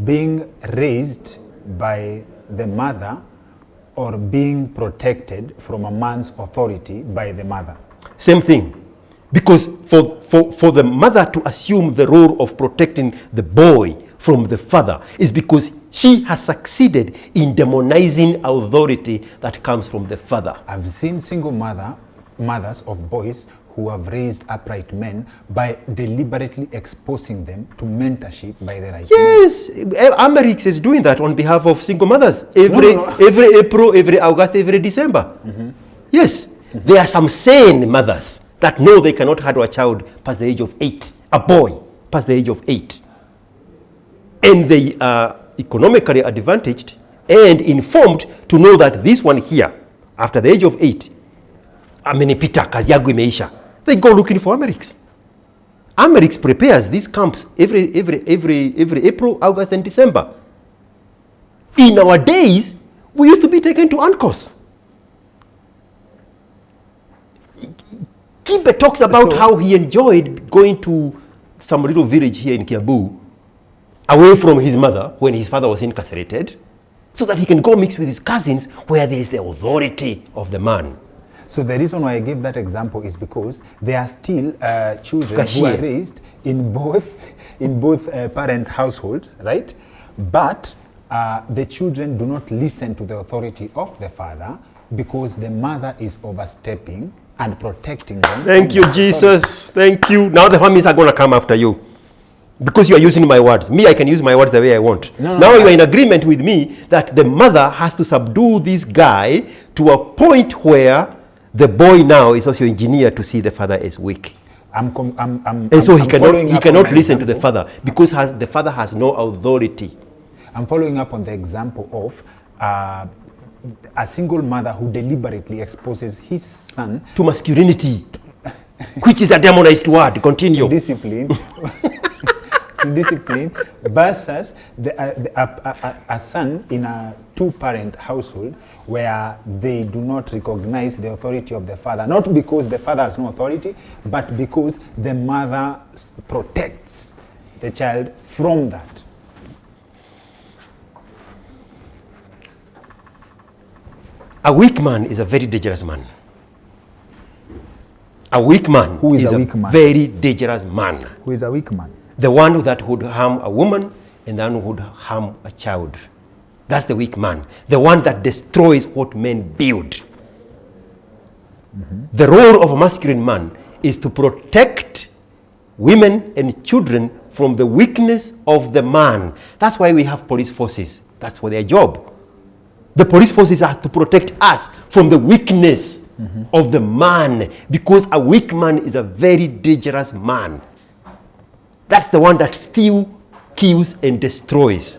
being raised by the mother or being protected from a man's authority by the mother? Same thing. Because for the mother to assume the role of protecting the boy from the father is because she has succeeded in demonizing authority that comes from the father. I've seen single mothers of boys who have raised upright men by deliberately exposing them to mentorship by the right men. Yes, Amerix is doing that on behalf of single mothers every April, every August, every December. Yes, there are some sane mothers that know they cannot handle a child past the age of 8, a boy past the age of 8. And they are economically advantaged and informed to know that this one here, after the age of 8, amenipita, kazi yangu imeisha. They go looking for Amerix. Amerix prepares these camps every April, August, and December. In our days, we used to be taken to ANCOS. Kibe talks about how he enjoyed going to some little village here in Kiambu, away from his mother when his father was incarcerated, so that he can go mix with his cousins where there is the authority of the man. So the reason why I gave that example is because there are still children who are raised in both parents' households, right? But the children do not listen to the authority of the father because the mother is overstepping and protecting them. Thank you, Jesus. Thank you. Now the families are going to come after you. Because you are using my words. Me, I can use my words the way I want. Now you are in agreement with me that the mother has to subdue this guy to a point where the boy now is also engineered to see the father as weak. And so he cannot listen to the father because the father has no authority. I'm following up on the example of a single mother who deliberately exposes his son to masculinity, which is a demonized word. Continue. Discipline. Discipline versus a son in a two-parent household where they do not recognize the authority of the father, not because the father has no authority, but because the mother protects the child from that. A weak man is a very dangerous man. A weak man is a very dangerous man. Who is a weak man? The one that would harm a woman and the one who would harm a child. That's the weak man. The one that destroys what men build. The role of a masculine man is to protect women and children from the weakness of the man. That's why we have police forces. That's for their job. The police forces are to protect us from the weakness of the man, because a weak man is a very dangerous man. That's the one that steals, kills, and destroys.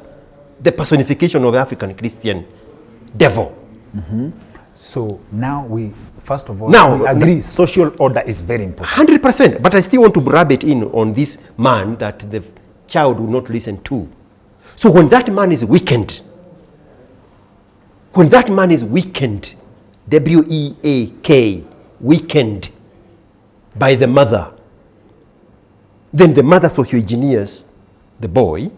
The personification of the African Christian devil. So now we agree social order is very important. 100%. But I still want to grab it in on this man that the child will not listen to. So when that man is weakened, W-E-A-K, weakened by the mother, then the mother socio-engineers the boy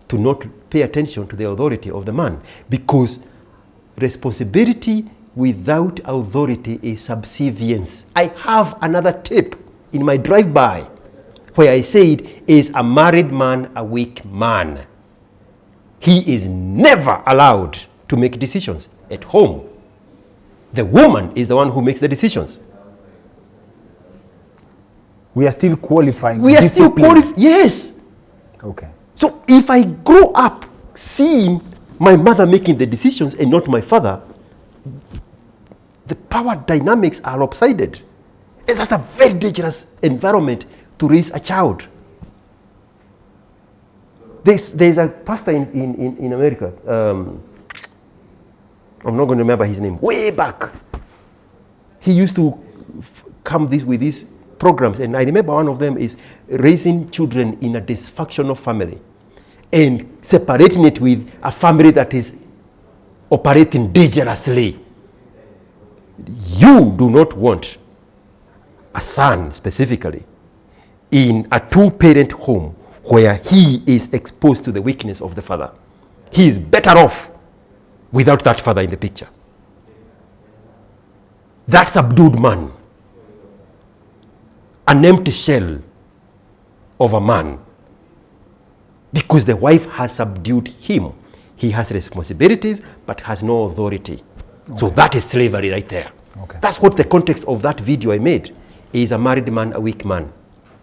to not pay attention to the authority of the man, because responsibility without authority is subservience. I have another tip in my drive-by where I said, is a married man a weak man? He is never allowed to make decisions at home. The woman is the one who makes the decisions. We are still qualifying. We are still qualifying. Yes. Okay. So if I grow up seeing my mother making the decisions and not my father, the power dynamics are lopsided. And that's a very dangerous environment to raise a child. There's a pastor in America. I'm not going to remember his name. Way back, he used to come with this programs, and I remember one of them is raising children in a dysfunctional family and separating it with a family that is operating dangerously. You do not want a son specifically in a two-parent home where he is exposed to the weakness of the father. He is better off without that father in the picture. That subdued man, an empty shell of a man, because the wife has subdued him. He has responsibilities but has no authority. Okay. So that is slavery right there. Okay. That's what the context of that video I made is: a married man, a weak man.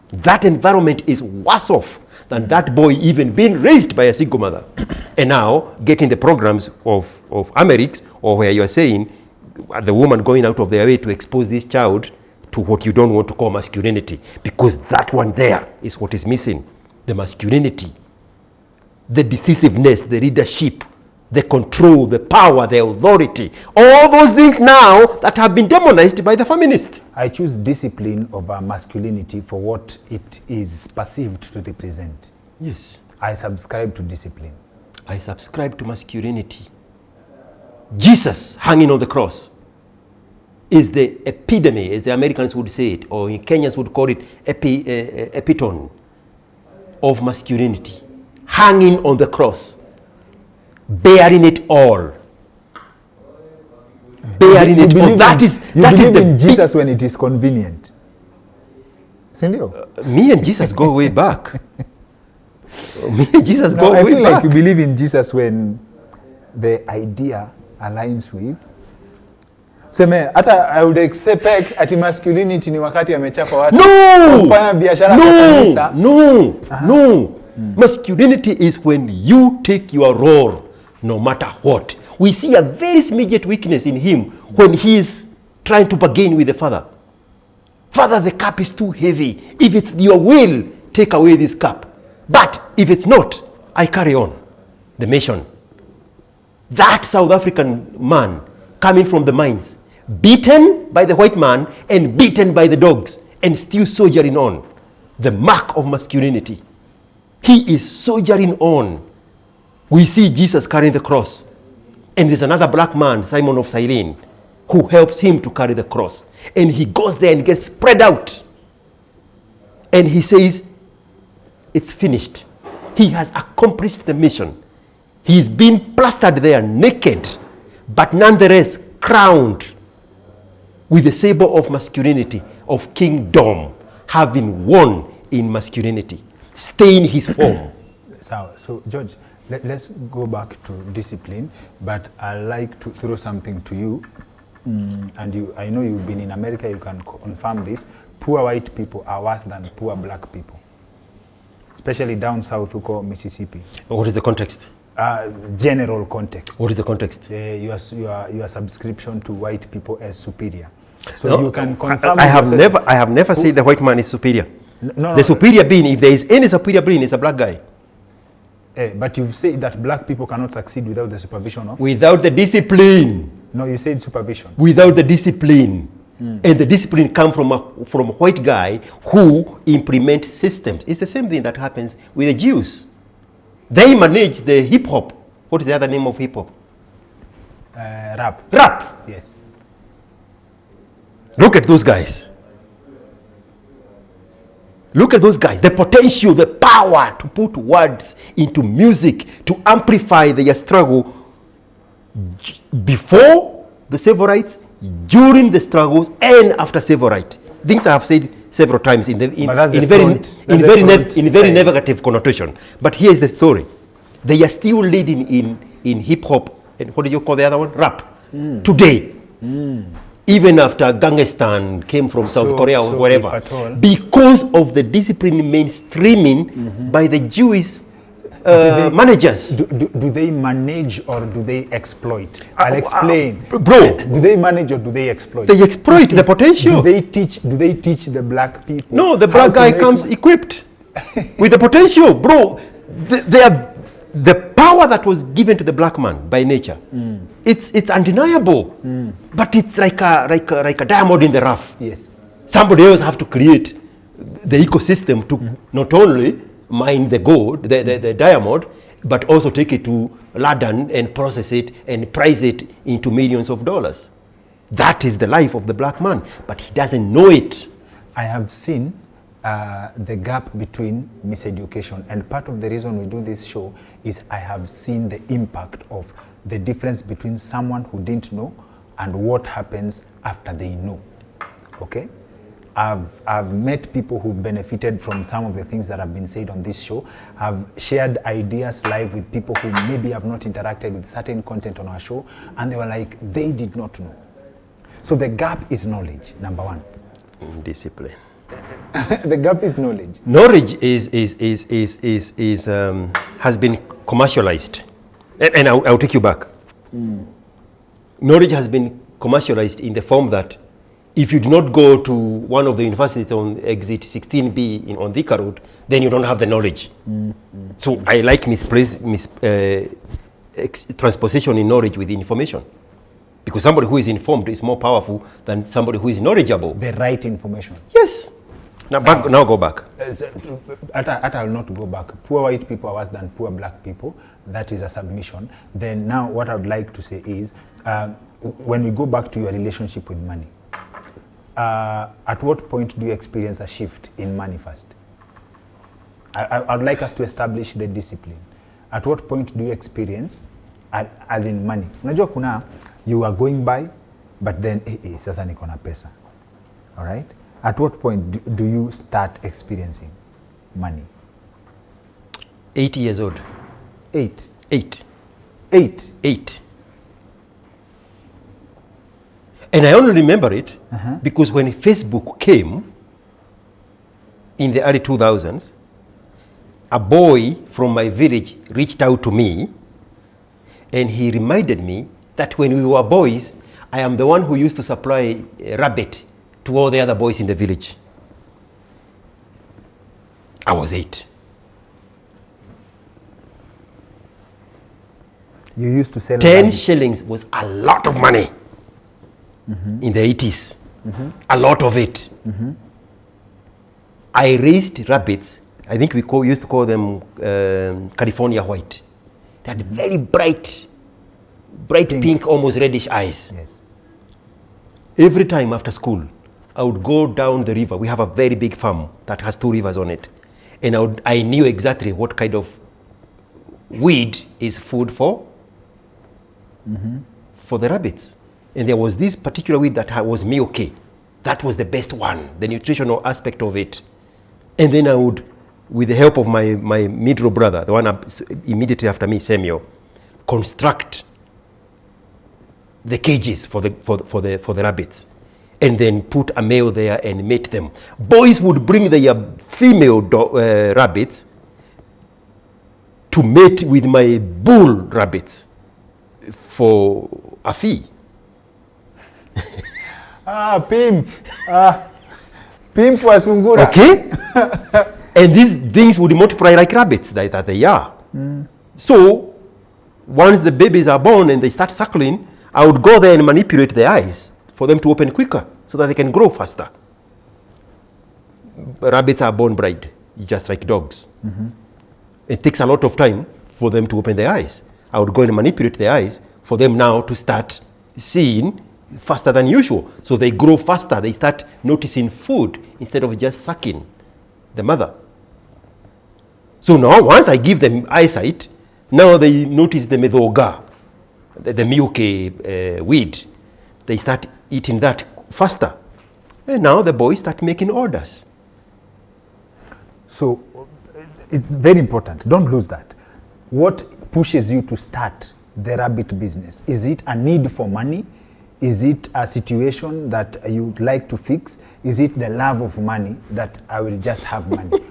That environment is worse off than that boy even being raised by a single mother. And now getting the programs of Americs, or where you are saying the woman going out of their way to expose this child to what you don't want to call masculinity, because that one there is what is missing. The masculinity, the decisiveness, the leadership, the control, the power, the authority, all those things now that have been demonized by the feminists. I choose discipline over masculinity for what it is perceived to represent. Yes. I subscribe to discipline. I subscribe to masculinity. Jesus hanging on the cross is the epitome, as the Americans would say it, or in Kenyans would call it epitome of masculinity. Hanging on the cross, bearing it all. Bearing it all. That is the Jesus when it is convenient. Me and Jesus go way back. Me and Jesus go way back. I feel like you believe in Jesus when the idea aligns with. Seme, hata I would expect ati masculinity ni wakati amechapa watu. Kufanya biashara kwa kanisa. No. Masculinity is when you take your role no matter what. We see a very immediate weakness in him when he is trying to bargain with the father. Father, the cup is too heavy. If it's your will, take away this cup. But if it's not, I carry on the mission. That South African man coming from the mines, beaten by the white man and beaten by the dogs, and still soldiering on. The mark of masculinity. He is soldiering on. We see Jesus carrying the cross. And there's another black man, Simon of Cyrene, who helps him to carry the cross. And he goes there and gets spread out. And he says, it's finished. He has accomplished the mission. He's been plastered there naked, but nonetheless crowned with the saber of masculinity, of kingdom, having won in masculinity, staying his form. So George, let's go back to discipline, but I'd like to throw something to you. And I know you've been in America, you can confirm this. Poor white people are worse than poor black people, especially down south, huko Mississippi. What is the context? General context. What is the context? Your subscription to white people as superior. So no, you can confirm. I have never said the white man is superior. The superior being, if there is any superior being, is a black guy. But you say that black people cannot succeed without the supervision of? Without the discipline. No, you said supervision. Without the discipline. And the discipline comes from a white guy who implements systems. It's the same thing that happens with the Jews. They manage the hip hop. What is the other name of hip hop? Rap. Rap. Yes. Look at those guys. Look at those guys. The potential, the power to put words into music, to amplify their struggle before the civil rights, during the struggles, and after civil rights. Things I have said several times in very negative connotation. But here is the story. They are still leading in hip hop, and what do you call the other one? Rap. Today. Even after Gangestan came from South Korea or wherever, because of the discipline mainstreaming by the Jewish managers. Do they manage or do they exploit? I'll explain. Bro. Do they manage or do they exploit? They exploit the potential. Do they teach the black people? No, the black guy comes equipped with the potential. Bro, the power that was given to the black man by nature, it's undeniable. But it's like a diamond in the rough. Yes. Somebody else have to create the ecosystem to not only mine the gold, the diamond, but also take it to London and process it and price it into millions of dollars. That is the life of the black man, but he doesn't know it. I have seen the gap between miseducation, and part of the reason we do this show is I have seen the impact of the difference between someone who didn't know and what happens after they know. Okay? I've met people who benefited from some of the things that have been said on this show. I've shared ideas live with people who maybe have not interacted with certain content on our show, and they were like, they did not know. So the gap is knowledge, number one. Discipline. The gap is knowledge. Knowledge has been commercialized, and I'll take you back. Knowledge has been commercialized in the form that if you do not go to one of the universities on exit 16B on Thika Road, then you don't have the knowledge. So I like transposition in knowledge with information. Because somebody who is informed is more powerful than somebody who is knowledgeable. The right information. Yes. Now go back. I will not go back. Poor white people are worse than poor black people. That is a submission. Then now what I would like to say is, when we go back to your relationship with money, at what point do you experience a shift in money first? I would like us to establish the discipline. At what point do you experience, as in money? Unajua kuna, you are going by, but then, sasa niko na pesa. All right? At what point do you start experiencing money? 80 years old. 8. 8. 8. 8. And I only remember it because when Facebook came in the early 2000s, a boy from my village reached out to me and he reminded me that when we were boys, I am the one who used to supply rabbit to all the other boys in the village. I was 8. You used to sell 10 rabbits. shillings was a lot of money in the 80s. A lot of it. I raised rabbits. I think we used to call them California white. They had very bright pink, almost reddish eyes. Yes. Every time after school, I would go down the river. We have a very big farm that has 2 rivers on it. And I knew exactly what kind of weed is food for the rabbits. And there was this particular weed that was Mioke. That was the best one, the nutritional aspect of it. And then I would, with the help of my middle brother, the one immediately after me, Samuel, construct the cages for the rabbits, and then put a male there and mate them. Boys would bring their female rabbits to mate with my bull rabbits for a fee. Pimp. Pimp was Ungura. Okay? And these things would multiply like rabbits that they are. So, once the babies are born and they start suckling, I would go there and manipulate the eyes for them to open quicker so that they can grow faster. Rabbits are born bride, just like dogs. It takes a lot of time for them to open their eyes. I would go and manipulate the eyes for them now to start seeing faster than usual. So they grow faster. They start noticing food instead of just sucking the mother. So now, once I give them eyesight, now they notice the medhoga, the Mioke weed. They start eating that faster. And now the boys start making orders. So it's very important. Don't lose that. What pushes you to start the rabbit business? Is it a need for money? Is it a situation that you'd like to fix? Is it the love of money that I will just have money?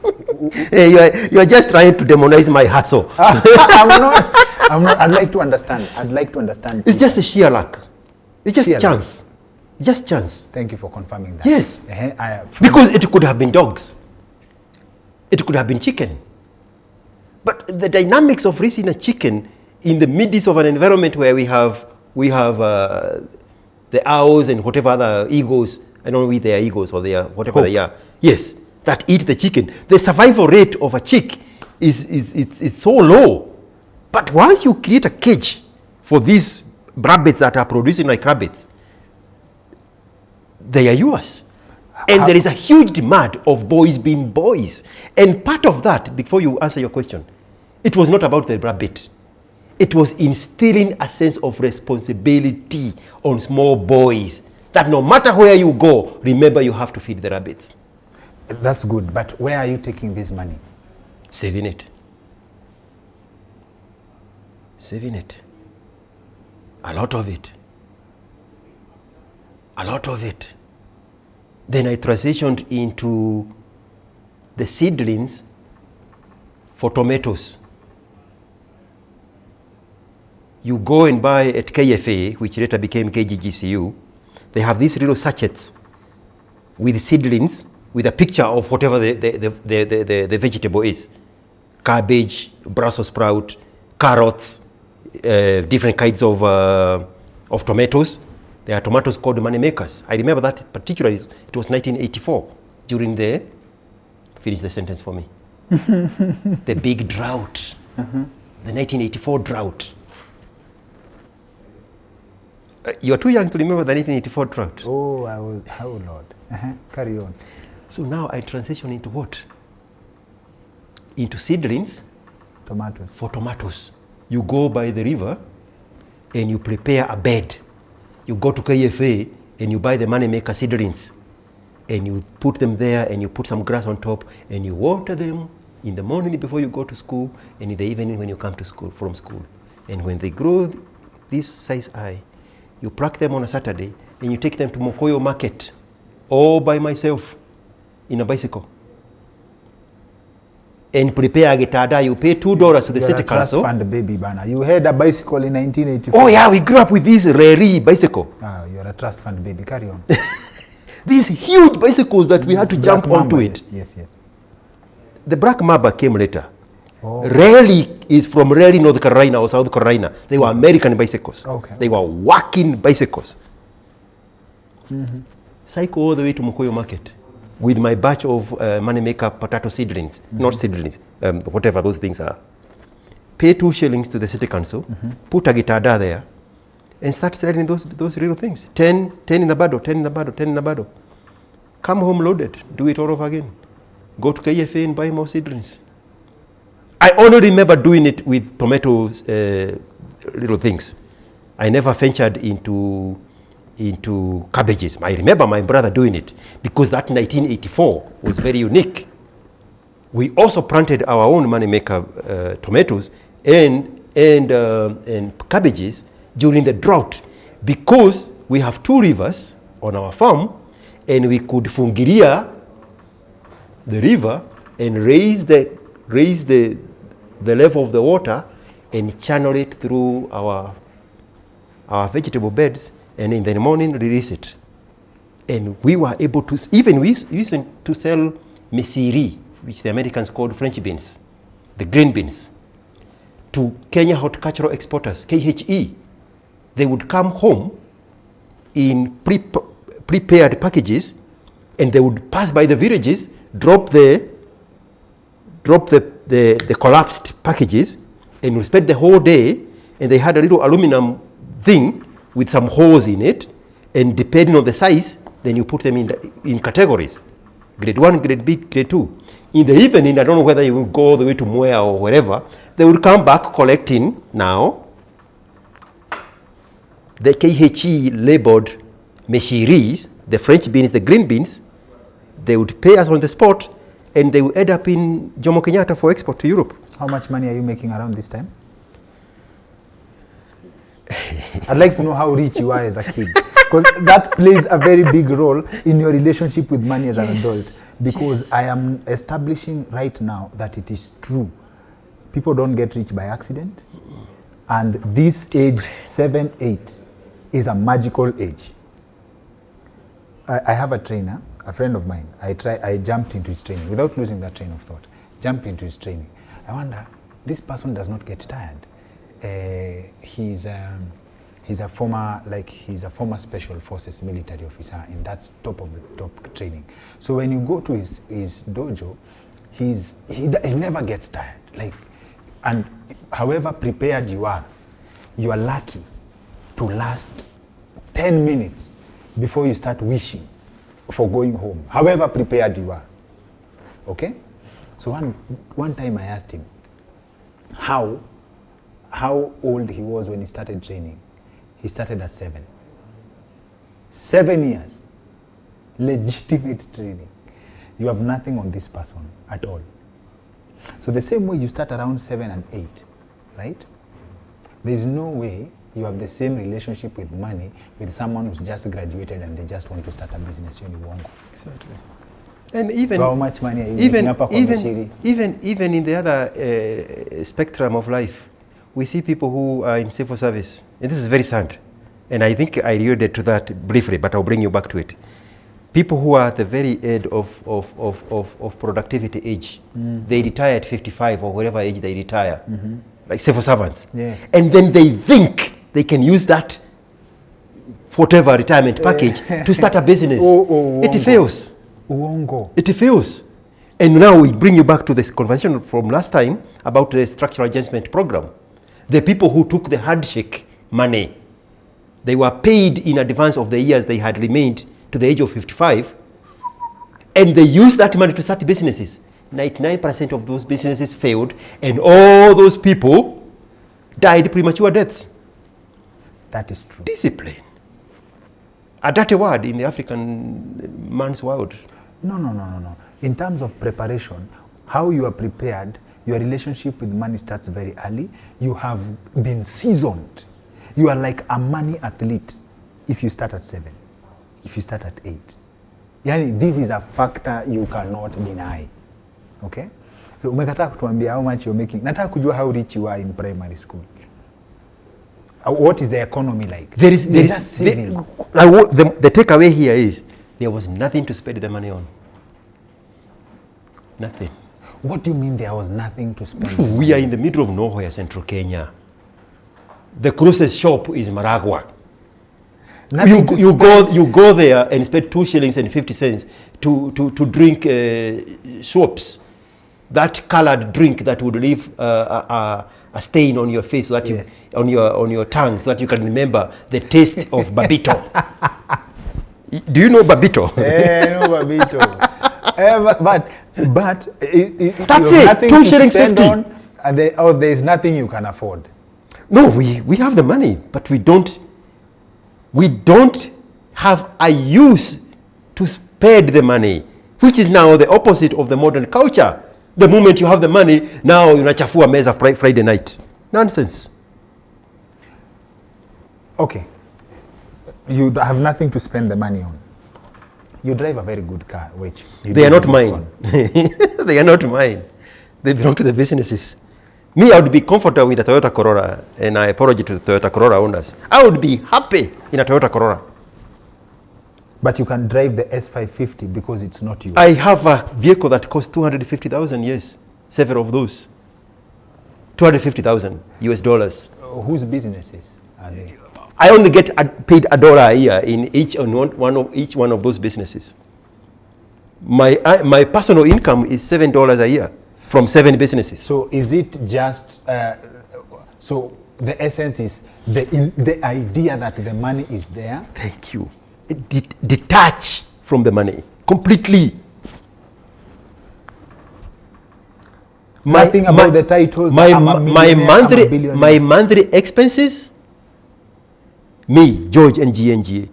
Hey, you're just trying to demonize my hustle. I'm not. I'd like to understand. It's just a sheer luck. It's just Sheer chance. Just chance. Thank you for confirming that. Yes. Because it could have been dogs. It could have been chicken. But the dynamics of raising a chicken in the midst of an environment where we have the owls and whatever other eagles I don't know if they are eagles or they are whatever they are. Yes, that eat the chicken. The survival rate of a chick is so low. But once you create a cage for these rabbits that are producing like rabbits, they are yours. And there is a huge demand of boys being boys. And part of that, before you answer your question, it was not about the rabbit. It was instilling a sense of responsibility on small boys that no matter where you go, remember you have to feed the rabbits. That's good, but where are you taking this money? Saving it. Saving it. A lot of it. A lot of it. Then I transitioned into the seedlings for tomatoes. You go and buy at KFA, which later became KGGCU, they have these little sachets with seedlings with a picture of whatever the vegetable is. Cabbage, Brussels sprout, carrots, different kinds of tomatoes. There are tomatoes called money makers. I remember that particularly, it was 1984 during the, finish the sentence for me, the big drought, the 1984 drought. You are too young to remember the 1984 drought. Oh, oh Lord. Carry on. So now I transition into what? Into seedlings. Tomatoes. For tomatoes. You go by the river and you prepare a bed. You go to KFA and you buy the money maker seedlings and you put them there and you put some grass on top and you water them in the morning before you go to school and in the evening when you come to school, from school. And when they grow this size eye, you pluck them on a Saturday and you take them to Mokoyo market all by myself in a bicycle. And prepare a gitada, you pay $2 to the city council. Trust fund baby, Bana. You had a bicycle in 1984. Oh yeah, we grew up with this rare bicycle. Ah, you're a trust fund baby, carry on. These huge bicycles that we had to jump onto it. Yes, yes. The Black Mamba came later. Oh. Rarely is from Raleigh, North Carolina or South Carolina. They were American bicycles. Okay. They were walking bicycles. Cycle all the way to Mokoyo market with my batch of moneymaker potato seedlings, not seedlings, whatever those things are. Pay 2 shillings to the city council, put a gitada there, and start selling those little things. 10 in a bottle, 10 in a bottle, 10 in a bottle. Come home loaded, do it all over again. Go to KFA and buy more seedlings. I only remember doing it with tomatoes, little things. I never ventured into cabbages. I remember my brother doing it because that 1984 was very unique. We also planted our own moneymaker tomatoes and cabbages during the drought because we have 2 rivers on our farm and we could fungiria the river and raise the level of the water and channel it through our vegetable beds, and in the morning release it. And we were able to, even we used to sell mesiri, which the Americans called French beans, the green beans, to Kenya Horticultural Exporters, KHE. They would come home in prepared packages and they would pass by the villages, drop the collapsed packages, and we spent the whole day, and they had a little aluminum thing with some holes in it, and depending on the size, then you put them in categories, grade 1, grade B, grade 2. In the evening, I don't know whether you will go all the way to Mwea or wherever, they will come back collecting now the KHE labeled meshiris, the French beans, the green beans. They would pay us on the spot, and they will end up in Jomo Kenyatta for export to Europe. How much money are you making around this time? I'd like to know how rich you are as a kid, because that plays a very big role in your relationship with money as an adult. Because I am establishing right now that it is true. People don't get rich by accident. And this age, 7, 8, is a magical age. I have a trainer, a friend of mine. I jumped into his training without losing that train of thought. Jumped into his training. I wonder, this person does not get tired. He's He's a former special forces military officer, and that's top of the top training. So when you go to his dojo, he never gets tired. Like, and however prepared you are lucky to last 10 minutes before you start wishing for going home, however prepared you are. Okay? So one time I asked him how old he was when he started training. He started at 7. 7 years. Legitimate training. You have nothing on this person at all. So the same way you start around 7 and 8, right? There's no way you have the same relationship with money with someone who's just graduated and they just want to start a business. Exactly. And even so how much money are you making up even in the other spectrum of life, we see people who are in civil service, and this is very sad. And I think I alluded to that briefly, but I'll bring you back to it. People who are at the very end of productivity age, they retire at 55 or whatever age they retire, like civil servants. Yeah. And then they think they can use that whatever retirement package to start a business. It fails. Uongo. It fails. And now we bring you back to this conversation from last time about the structural adjustment program. The people who took the handshake money, they were paid in advance of the years they had remained to the age of 55, and they used that money to start businesses. 99% of those businesses failed, and all those people died premature deaths. That is true. Discipline. A dirty word in the African man's world. No. In terms of preparation, how you are prepared, your relationship with money starts very early. You have been seasoned. You are like a money athlete if you start at 7, if you start at 8. Yani, this is a factor you cannot deny. Okay? So umekataa kutuambia how much you're making. Nataka kujua how rich you are in primary school. What is the economy like? The takeaway here is there was nothing to spend the money on. Nothing. What do you mean there was nothing to spend? We are in the middle of nowhere, central Kenya. The closest shop is Maragua. You go there and spend 2 shillings and 50 cents to drink soaps, that colored drink that would leave a stain on your face, so that yes. on your tongue, so that you can remember the taste of babito. Do you know babito? I know babito. But that's it. 2 shillings 50. There is nothing you can afford. No, we have the money, but we don't have a use to spend the money, which is now the opposite of the modern culture. The moment you have the money, now unachafua meza Friday night. Nonsense. Okay. You have nothing to spend the money on. You drive a very good car, which they are not mine. They are not mine. They belong to the businesses. Me, I would be comfortable with a Toyota Corolla, and I apologize to the Toyota Corolla owners. I would be happy in a Toyota Corolla. But you can drive the S550 because it's not yours. I have a vehicle that costs 250,000, yes. Several of those. 250,000 US dollars. Whose businesses are they? I only get paid $1 a year in each one of those businesses. My personal income is $7 a year from 7 businesses. So is it just so the essence is the idea that the money is there? Thank you. Detach from the money completely. Nothing about the titles. My monthly expenses. Me, George and GNGA,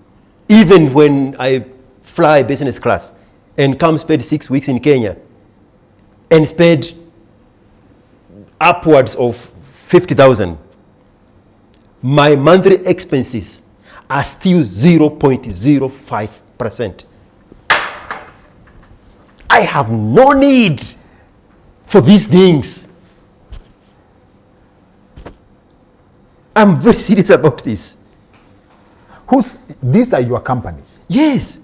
even when I fly business class and come spend 6 weeks in Kenya and spend upwards of 50,000, my monthly expenses are still 0.05%. I have no need for these things. I'm very serious about this. These are your companies? Yes.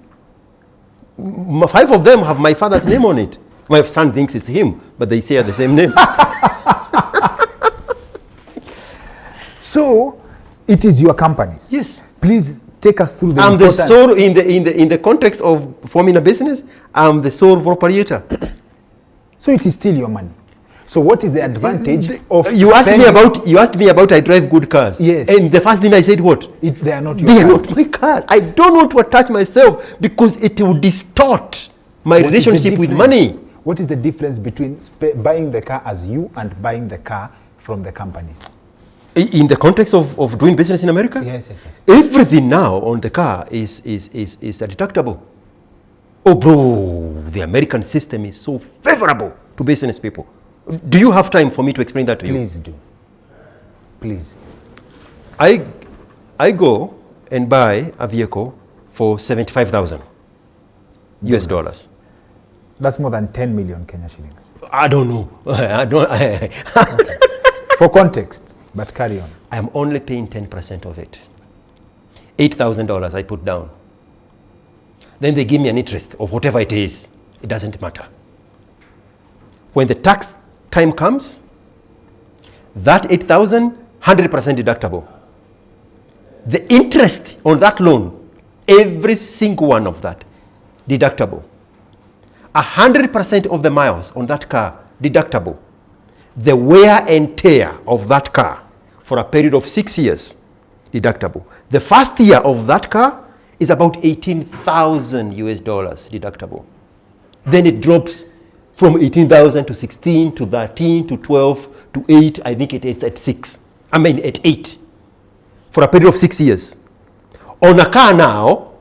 5 of them have my father's name on it. My son thinks it's him, but they share the same name. So, It is your company's. Yes. Please take us through the I'm the important- sole, in the context of forming a business, I'm the sole proprietor. So it is still your money. So what is the advantage of You asked spending- me about I drive good cars. Yes. And the first thing I said, what? They are not your They are cars. not my cars. I don't want to attach myself because it will distort my What is the relationship with difference? money. What is the difference between buying the car as you and buying the car from the companies? In the context of doing business in America? Yes. Everything now on the car is a deductible. Oh, bro, the American system is so favorable to business people. Do you have time for me to explain that to you? Please do. Please. I go and buy a vehicle for 75,000 US dollars. That's more than 10 million Kenya shillings. I don't know. For context, but carry on. I'm only paying 10% of it. $8,000 I put down. Then they give me an interest of whatever it is. It doesn't matter. When the tax time comes, that 8,000, 100% deductible. The interest on that loan, every single one of that, deductible. 100% of the miles on that car, deductible. The wear and tear of that car for a period of 6 years, deductible. The first year of that car is about 18,000 US dollars deductible. Then it drops from 18,000 to 16 to 13 to 12 to 8. I think it is at 6. I mean at 8 for a period of 6 years. On a car now,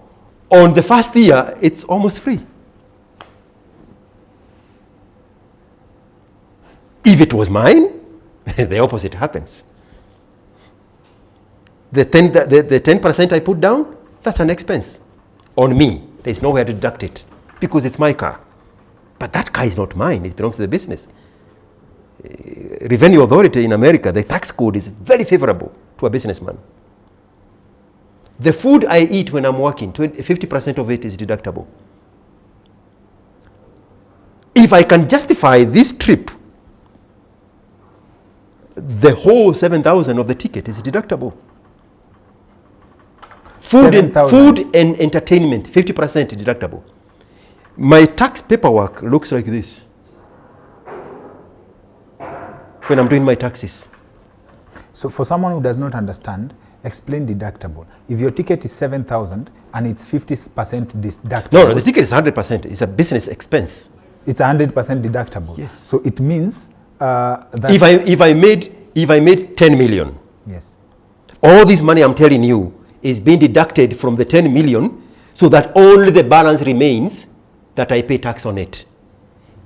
on the first year, it's almost free. If it was mine, the opposite happens. The 10% I put down, that's an expense on me. There's nowhere to deduct it because it's my car. But that car is not mine. It belongs to the business. Revenue authority in America, the tax code is very favorable to a businessman. The food I eat when I'm working, 50% of it is deductible. If I can justify this trip, the whole 7,000 of the ticket is deductible. Food and entertainment, 50% deductible. My tax paperwork looks like this when I'm doing my taxes. So for someone who does not understand, explain deductible. If your ticket is 7,000 and it's 50% deductible. No, the ticket is 100%. It's a business expense. It's 100% deductible. Yes. So it means that if I made 10 million, yes, all this money I'm telling you is being deducted from the 10 million so that only the balance remains that I pay tax on it.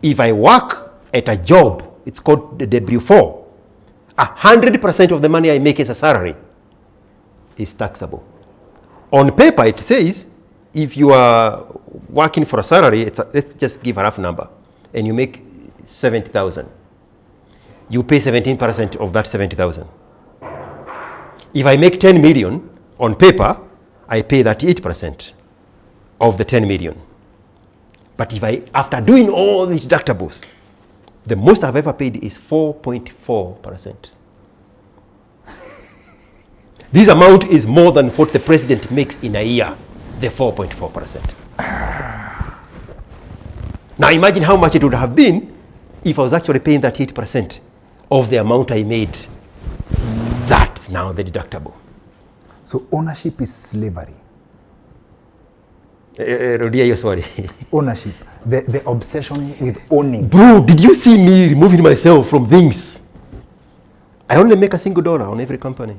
If I work at a job, it's called the W4, 100% of the money I make as a salary is taxable. On paper, it says if you are working for a salary, let's just give a rough number, and you make 70,000. You pay 17% of that 70,000. If I make 10 million, on paper, I pay 38% of the 10 million. But after doing all these deductibles, the most I've ever paid is 4.4%. This amount is more than what the president makes in a year, the 4.4%. Now imagine how much it would have been if I was actually paying 38% of the amount I made. That's now the deductible. So ownership is slavery. Sorry. Ownership, the obsession with owning. Bro, did you see me removing myself from things? I only make $1 on every company.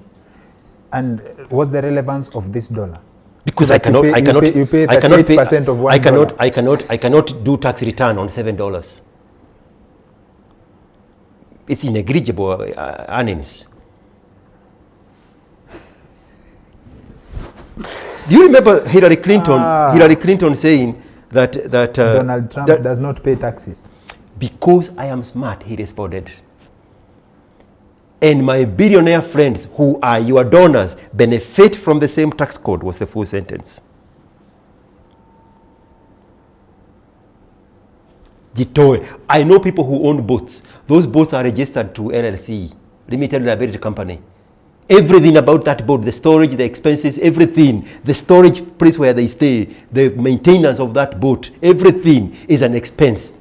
And what's the relevance of this dollar? Because so I cannot pay 38% of $1. I cannot do tax return on $7. It's negligible earnings. Do you remember Hillary Clinton saying that Donald Trump does not pay taxes? Because I am smart, he responded. And my billionaire friends who are your donors benefit from the same tax code, was the full sentence. I know people who own boats. Those boats are registered to LLC, Limited Liability Company. Everything about that boat, the storage, the expenses, everything, the storage place where they stay, the maintenance of that boat, everything is an expense.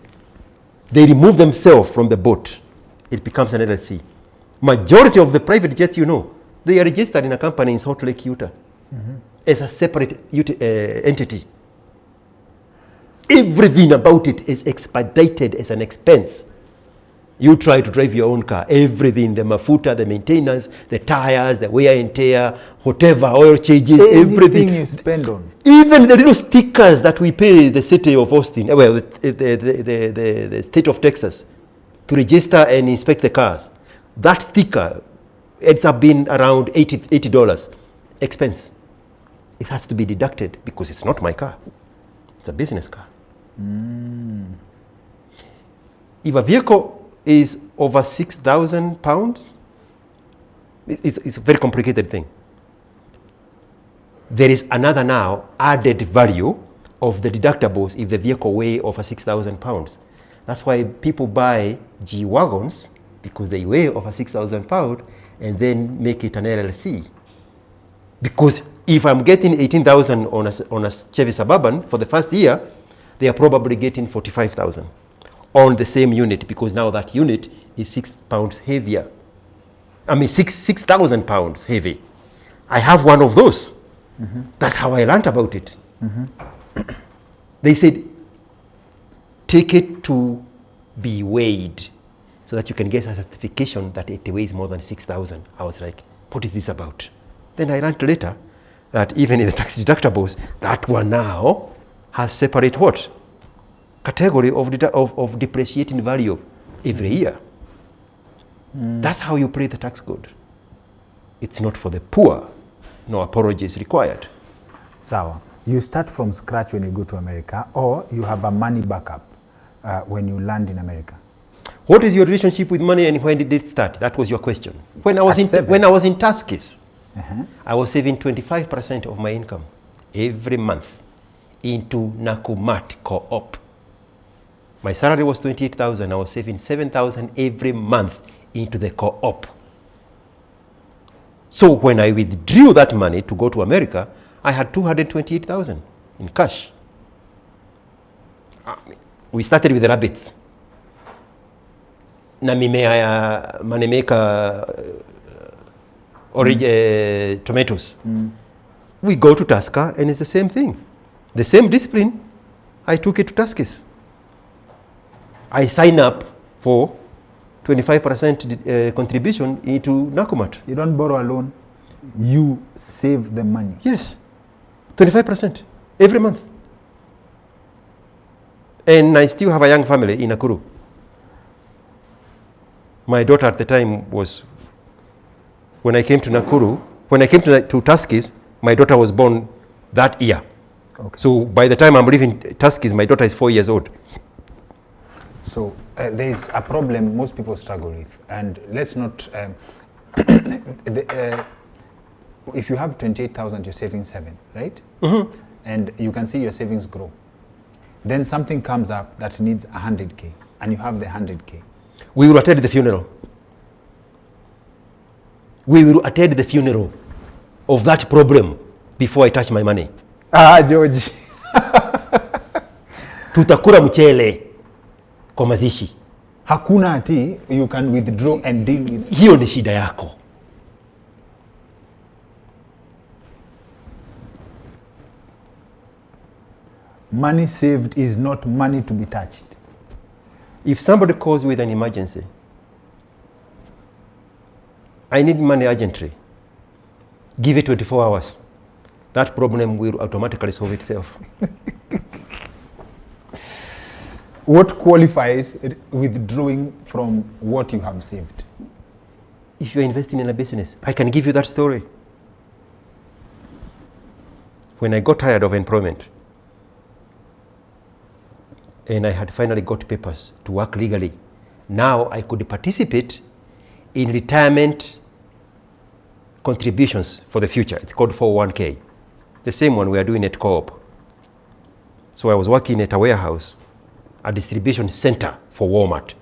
They remove themselves from the boat. It becomes an LLC. Majority of the private jets, they are registered in a company in Salt Lake, Utah, as a separate entity. Everything about it is expedited as an expense. You try to drive your own car, everything, the mafuta, the maintenance, the tires, the wear and tear, whatever, oil changes, everything you spend on. Even the little stickers that we pay the city of Austin, well, the state of Texas, to register and inspect the cars. That sticker, it's been around $80 expense. It has to be deducted because it's not my car. It's a business car. If a vehicle is over 6,000 pounds, it's a very complicated thing. There is another now added value of the deductibles if the vehicle weighs over 6,000 pounds. That's why people buy G-Wagons, because they weigh over 6,000 pounds, and then make it an LLC. Because if I'm getting 18,000 on a Chevy Suburban for the first year, they are probably getting 45,000 on the same unit, because now that unit is 6 pounds heavier. I mean 6,000 pounds heavy. I have one of those. That's how I learned about it. They said, take it to be weighed so that you can get a certification that it weighs more than 6,000. I was like, what is this about? Then I learned later that even in the tax deductibles, that one now has separate what? Category of depreciating value every year. That's how you pay the tax code. It's not for the poor. No apology is required. Sawa. You start from scratch when you go to America, or you have a money backup when you land in America? What is your relationship with money, and when did it start? That was your question. When I was in Tuskys, I was saving 25% of my income every month into Nakumat Co-op. My salary was 28,000. I was saving 7,000 every month into the co-op. So when I withdrew that money to go to America, I had 228,000 in cash. We started with the rabbits. Na mimea ya manemeka tomatoes. We go to Tusker and it's the same thing. The same discipline, I took it to Tuskys. I sign up for 25% contribution into Nakumat. You don't borrow a loan, you save the money. Yes, 25% every month. And I still have a young family in Nakuru. My daughter at the time was, when I came to Nakuru, when I came to Tuskys, my daughter was born that year. Okay. So by the time I'm leaving Tuskys, my daughter is 4 years old. So there is a problem most people struggle with, and let's not. If you have 28,000, you're saving 7, right? And you can see your savings grow. Then something comes up that needs 100K, and you have the 100K. We will attend the funeral. We will attend the funeral of that problem before I touch my money. George. Tutakula mchele kwa mazishi. Hakuna ati you can withdraw and deal with. Hiyo ni shida yako. Money saved is not money to be touched. If somebody calls with an emergency, I need money urgently, give it 24 hours. That problem will automatically solve itself. What qualifies withdrawing from what you have saved? If you're investing in a business, I can give you that story. When I got tired of employment, and I had finally got papers to work legally, now I could participate in retirement contributions for the future. It's called 401k. The same one we are doing at Co-op. So I was working at a warehouse, a distribution center for Walmart,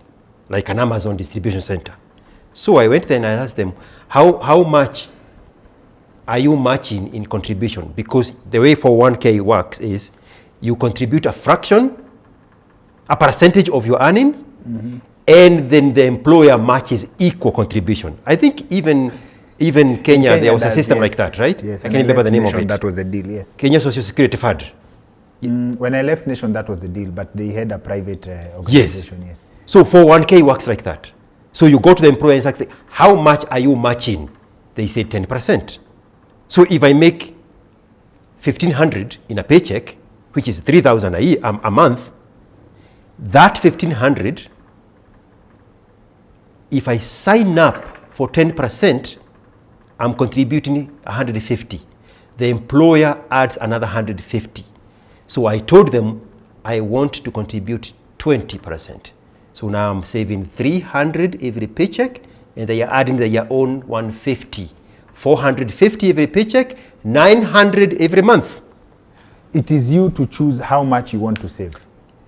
like an Amazon distribution center. So I went there and I asked them, how much are you matching in contribution? Because the way 401k works is you contribute a fraction, a percentage of your earnings, and then the employer matches equal contribution. I think even Kenya there was a system like that, right? Yes. I can't remember the name of it. That was the deal, yes. Kenya Social Security Fund. When I left Nation, that was the deal, but they had a private organization, yes. So 401k works like that. So you go to the employer and say, how much are you matching? They say 10%. So if I make 1,500 in a paycheck, which is 3,000 a month, that 1,500, if I sign up for 10%, I'm contributing 150. The employer adds another 150. So I told them I want to contribute 20%. So now I'm saving 300 every paycheck, and they are adding their own 150. 450 every paycheck, 900 every month. It is you to choose how much you want to save.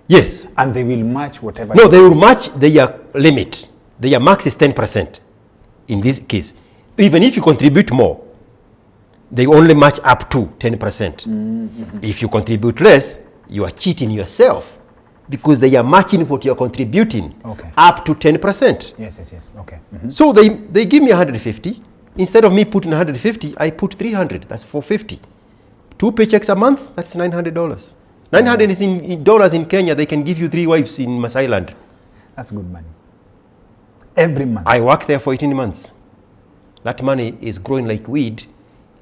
Yes. And they will match whatever. No, they will match their limit. Their max is 10% in this case. Even if you contribute more, they only match up to 10%. If you contribute less, you are cheating yourself because they are matching what you are contributing up to 10%. Yes. Okay. So they give me 150. Instead of me putting 150, I put 300. That's 450. 2 paychecks a month, that's $900. 900 is in dollars in Kenya. They can give you 3 wives in Masai land. That's good money. Every month. I worked there for 18 months. That money is growing like weed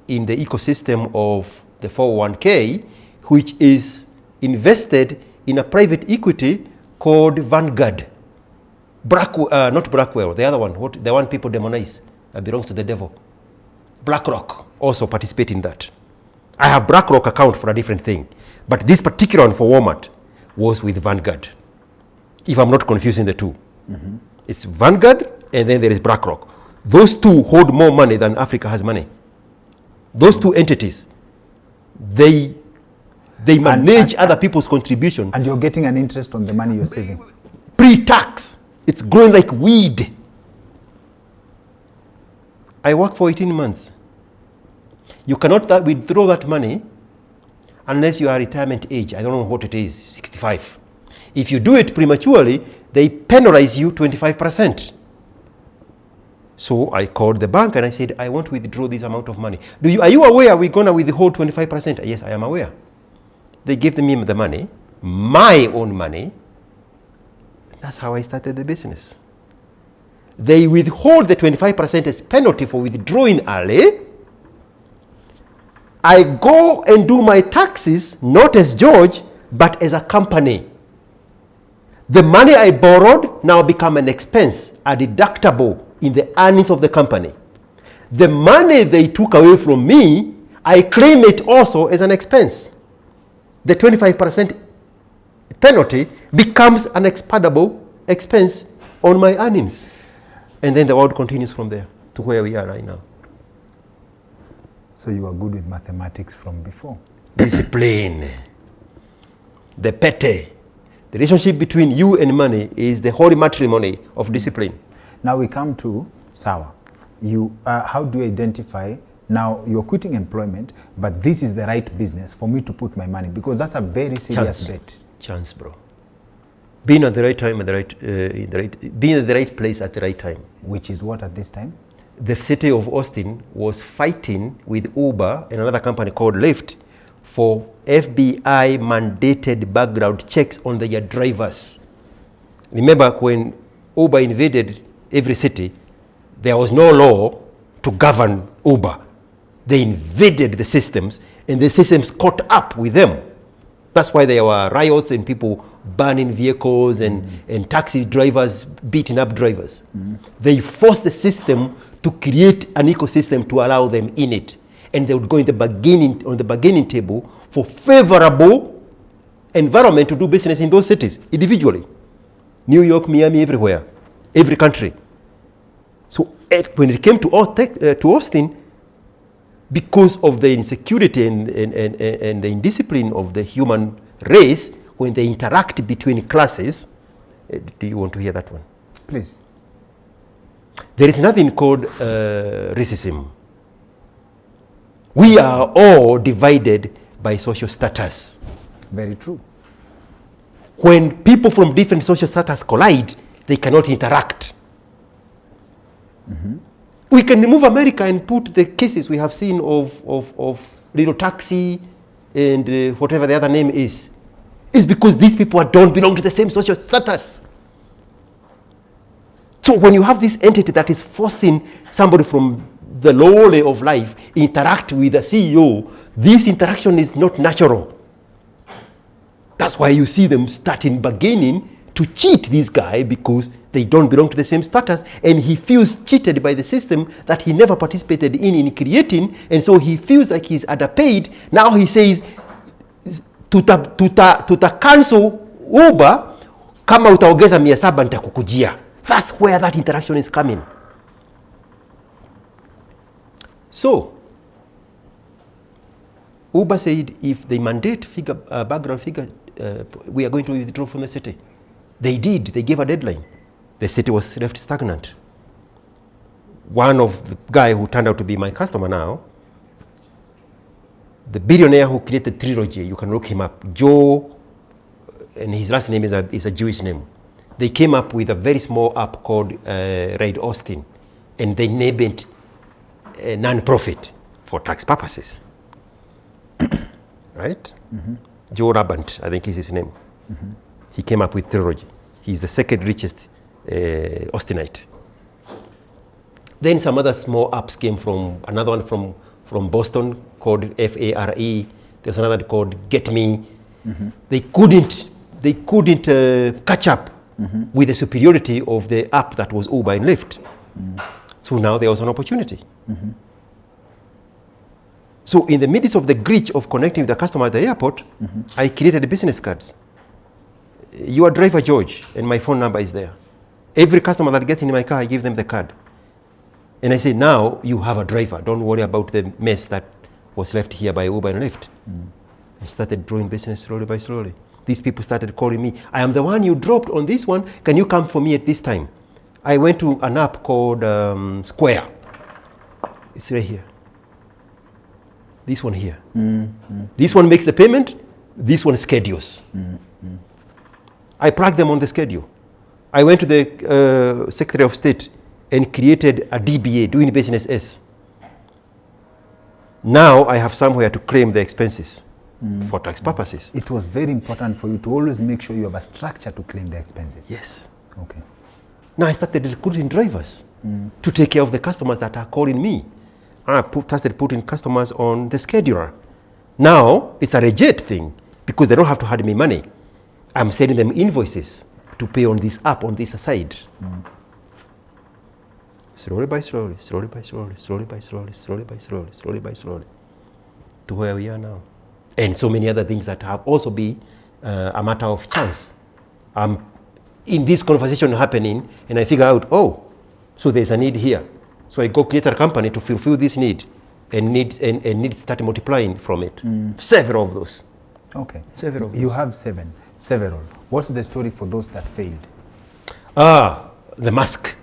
in the ecosystem of the 401k, which is invested in a private equity called Vanguard. Not Brackwell, the other one, the one people demonize, that belongs to the devil. BlackRock also participate in that. I have BlackRock account for a different thing, but this particular one for Walmart was with Vanguard. If I'm not confusing the two. It's Vanguard and then there is BlackRock. Those two hold more money than Africa has money. Those two entities, they manage other people's contribution. And you're getting an interest on the money you're saving. Pre-tax. It's growing like weed. I worked for 18 months. You cannot withdraw that money unless you are retirement age. I don't know what it is, 65. If you do it prematurely, they penalize you 25%. So I called the bank and I said, I want to withdraw this amount of money. Are you aware we're going to withhold 25%? Yes, I am aware. They gave me the money, my own money. That's how I started the business. They withhold the 25% as penalty for withdrawing early. I go and do my taxes, not as George, but as a company. The money I borrowed now become an expense, a deductible in the earnings of the company. The money they took away from me, I claim it also as an expense. The 25% penalty becomes an expendable expense on my earnings. And then the world continues from there to where we are right now. So you are good with mathematics from before. Discipline. The pete. The relationship between you and money is the holy matrimony of discipline. Now we come to Sawa. How do you identify, now you're quitting employment, but this is the right business for me to put my money? Because that's a very serious bet. Chance, bro. Being at the right time, being at the right place at the right time. Which is what at this time? The city of Austin was fighting with Uber and another company called Lyft for FBI mandated background checks on their drivers. Remember when Uber invaded every city, there was no law to govern Uber. They invaded the systems and the systems caught up with them. That's why there were riots and people burning vehicles and taxi drivers beating up drivers. They forced the system to create an ecosystem to allow them in it. And they would go on the bargaining table for favorable environment to do business in those cities individually. New York, Miami, everywhere, every country. So when it came to Austin, because of the insecurity and the indiscipline of the human race, when they interact between classes, do you want to hear that one? Please. There is nothing called racism. We are all divided by social status. Very true. When people from different social status collide, they cannot interact. We can remove America and put the cases we have seen of little taxi and whatever the other name is. It's because these people don't belong to the same social status. So when you have this entity that is forcing somebody from the lowly of life interact with the CEO, this interaction is not natural. That's why you see them starting bargaining to cheat this guy because they don't belong to the same status, and he feels cheated by the system that he never participated in creating, and so he feels like he's underpaid. Now he says, tuta cancel Uber kama utaongeza 700 nitakukujia. That's where that interaction is coming. So Uber said if they mandate background figure, we are going to withdraw from the city. They did. They gave a deadline. The city was left stagnant. One of the guy who turned out to be my customer now, the billionaire who created Trilogy, you can look him up, Joe, and his last name is a Jewish name. They came up with a very small app called Ride Austin, and they named it a non-profit for tax purposes. Right? Joe Rabant, I think is his name. He came up with Trilogy. He's the second richest Austinite. Then some other small apps came from, another one from Boston called FARE. There's another called Get Me. They couldn't catch up with the superiority of the app that was Uber and Lyft. So now there was an opportunity. So in the midst of the glitch of connecting with the customer at the airport, I created business cards. Your driver, George, and my phone number is there. Every customer that gets in my car, I give them the card. And I say, now you have a driver. Don't worry about the mess that was left here by Uber and Lyft. I started growing business slowly by slowly. These people started calling me. I am the one you dropped on this one. Can you come for me at this time? I went to an app called Square. It's right here. This one here. This one makes the payment. This one schedules. I plugged them on the schedule. I went to the Secretary of State and created a DBA, doing business as. Now I have somewhere to claim the expenses for tax purposes. It was very important for you to always make sure you have a structure to claim the expenses. Yes. Okay. Now I started recruiting drivers to take care of the customers that are calling me. And I started putting customers on the scheduler. Now it's a legit thing because they don't have to hand me money. I'm sending them invoices to pay on this app, on this side. Slowly by slowly, slowly by slowly, slowly by slowly, slowly by slowly, slowly by slowly, to where we are now. And so many other things that have also been a matter of chance. In this conversation happening, and I figure out, oh, so there's a need here. So I go create a company to fulfill this need, and need start multiplying from it. Several of those. Okay. Several of those. You have several. What's the story for those that failed? The mask.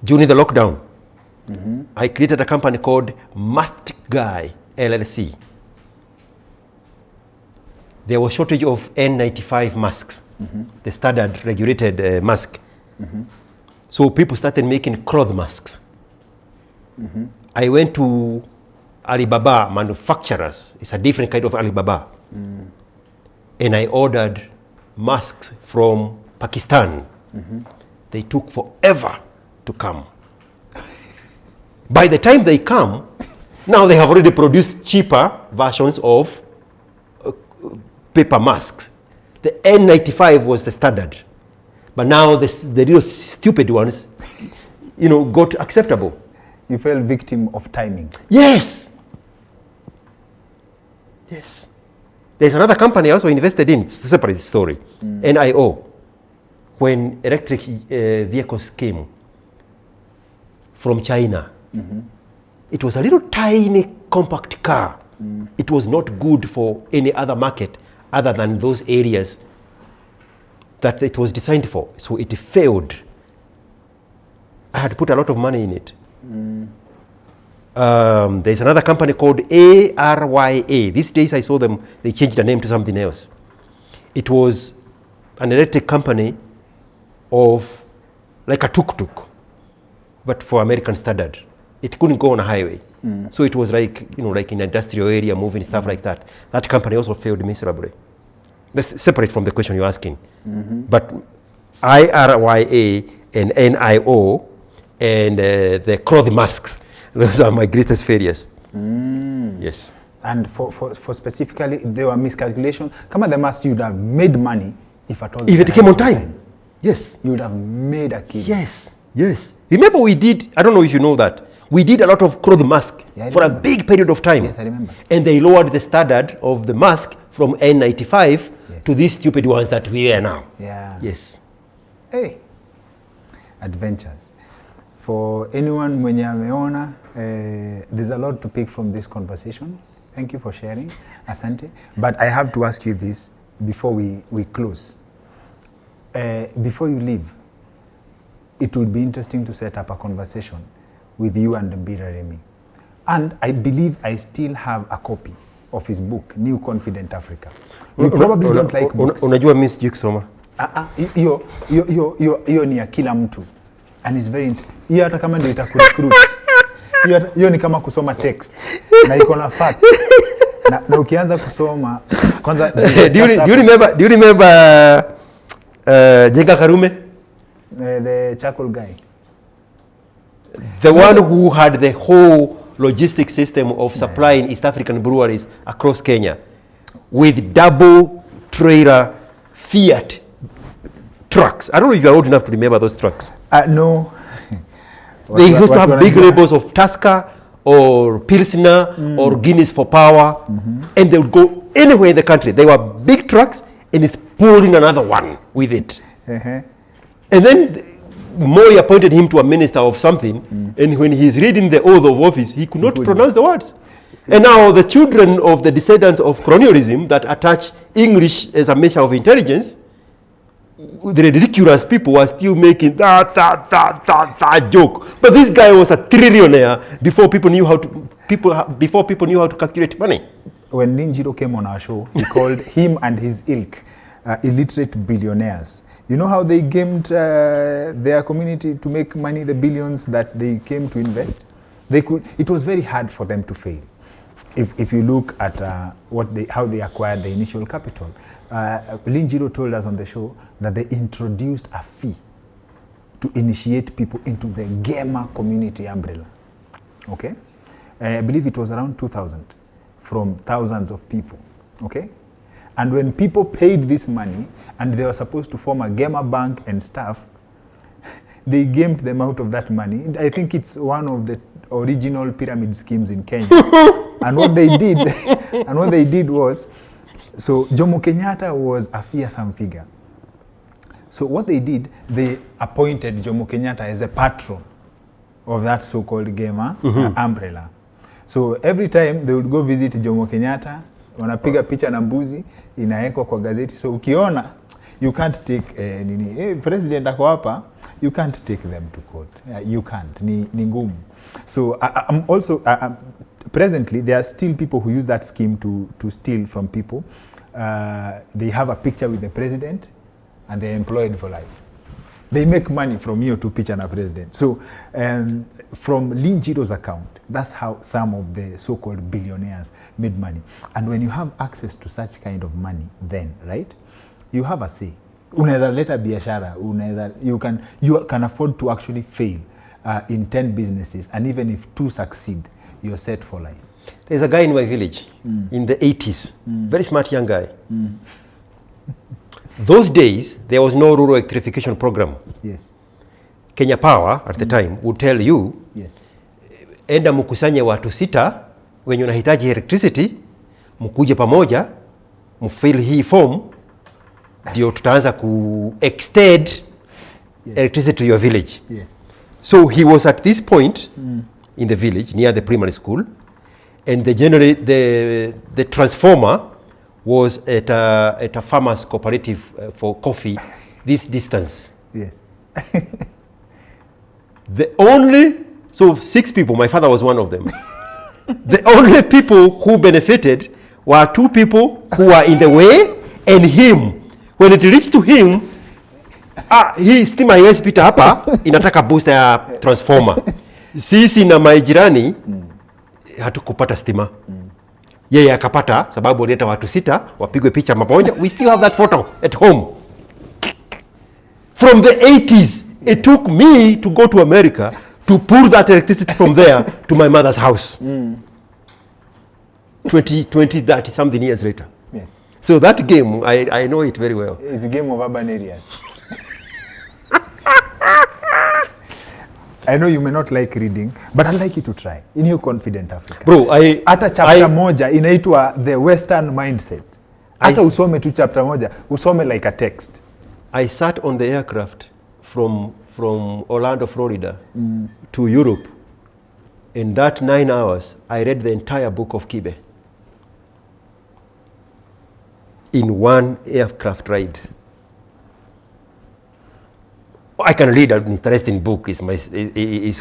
During the lockdown, I created a company called Mask Guy LLC. There was shortage of N95 masks, the standard regulated mask. So people started making cloth masks. I went to Alibaba manufacturers. It's a different kind of Alibaba. And I ordered masks from Pakistan. They took forever to come. By the time they come, now they have already produced cheaper versions of paper masks. The N95 was the standard, but now the real stupid ones, got acceptable. You fell victim of timing. Yes. There's another company I also invested in. It's a separate story. NIO. When electric vehicles came from China, it was a little tiny compact car. It was not good for any other market other than those areas that it was designed for. So it failed. had put a lot of money in it. There's another company called ARYA. These days I saw them, they changed the name to something else. It was an electric company of like a tuk-tuk, but for American standard. It couldn't go on a highway. So it was like, like in an industrial area, moving stuff like that. That company also failed miserably. That's separate from the question you're asking. But IRYA and NIO and the cloth masks, those are my greatest failures. Yes. And for specifically, there were miscalculation. Come on, the mask, you'd have made money if at all. If it came on time. Yes. You would have made a kill. Yes. Yes. Remember we did, I don't know if you know that, we did a lot of cloth mask for a big period of time. Yes, I remember. And they lowered the standard of the mask from N95 to these stupid ones that we wear now. Yeah. Yes. Hey. Adventures. For anyone mwenye ameona, there's a lot to pick from this conversation. Thank you for sharing. Asante. But I have to ask you this before we close. Before you leave, it would be interesting to set up a conversation with you and Mbira Remy. And I believe I still have a copy of his book, New Confident Africa. You probably don't like books. Unajua mimi sijui kusoma. Hiyo ni ya kila mtu. And it's very hiyo hata kama ndio itakurecruit. Hiyo ni kama kusoma text. Na iko na fact. Na ukianza kusoma kwanza do you remember Jenga Karume? The charcoal guy. The one who had the whole logistic system of supplying East African breweries across Kenya with double trailer Fiat trucks. I don't know if you're old enough to remember those trucks. No. They used to have big labels of Tusker or Pilsner or Guinness for power, and they would go anywhere in the country. They were big trucks, and it's pulling another one with it. And then Moi appointed him to a minister of something, and when he's reading the oath of office, he could not pronounce the words. And now the children of the descendants of colonialism that attach English as a measure of intelligence, the ridiculous people were still making that joke. But this guy was a trillionaire before people knew how to calculate money. When Ninjiro came on our show, he called him and his ilk illiterate billionaires. You know how they gamed their community to make money, the billions that they came to invest? It was very hard for them to fail. If you look at how they acquired the initial capital, Linjiro told us on the show that they introduced a fee to initiate people into the gamer community umbrella. Okay? I believe it was around 2,000 from thousands of people. Okay? And when people paid this money and they were supposed to form a gamer bank and stuff, they gamed them out of that money. I think it's one of the original pyramid schemes in Kenya. And what they did was, so Jomo Kenyatta was a fearsome figure. So what they did, they appointed Jomo Kenyatta as a patron of that so-called gamer umbrella. So every time they would go visit Jomo Kenyatta, wanapiga picha na mbuzi, inaekwa kwa gazeti. So ukiona, you can't take president ako hapa, you can't take them to court. You can't. Ni ngumu. So I'm also presently there are still people who use that scheme to steal from people. They have a picture with the president and they're employed for life. They make money from you to picture na president. So from Linjiro's account, that's how some of the so-called billionaires made money. And when you have access to such kind of money, then, right, you have a say. Unaweza leta biashara, you can afford to actually fail in 10 businesses, and even if 2 succeed, you're set for life. There's a guy in my village in the 80s, very smart young guy. Those days, there was no rural electrification program. Yes. Kenya Power at the time would tell you, yes, enda mkusanye watu 6 wenye unahitaji electricity, mkuje pamoja, mfill hii form, ndio tutaanza ku extend electricity to your village. Yes. So he was at this point in the village near the primary school, and the transformer was at a farmers cooperative for coffee this distance. Yes. So 6 people, my father was one of them. The only people who benefited were 2 people who were in the way and him. When it reached to him, hii stima haiwezi pita hapa, inataka booster ya transformer. Sisi na majirani hatukupata stima. Yeye akapata sababu alileta watu 6 wapigwe picha pamoja. We still have that photo at home. From the 80s, it took me to go to America to pull that electricity from there to my mother's house. 20, 30 something years later. Yes. So that game, I know it very well. It's a game of urban areas. I know you may not like reading, but I'd like you to try. In your confident Africa. Bro, hata chapter moja inaitwa The Western Mindset. Hata usome tu chapter moja, usome like a text. I sat on the aircraft from Orlando, Florida to Europe. In that 9 hours, I read the entire book of Kibe. In one aircraft ride. I can read an interesting book is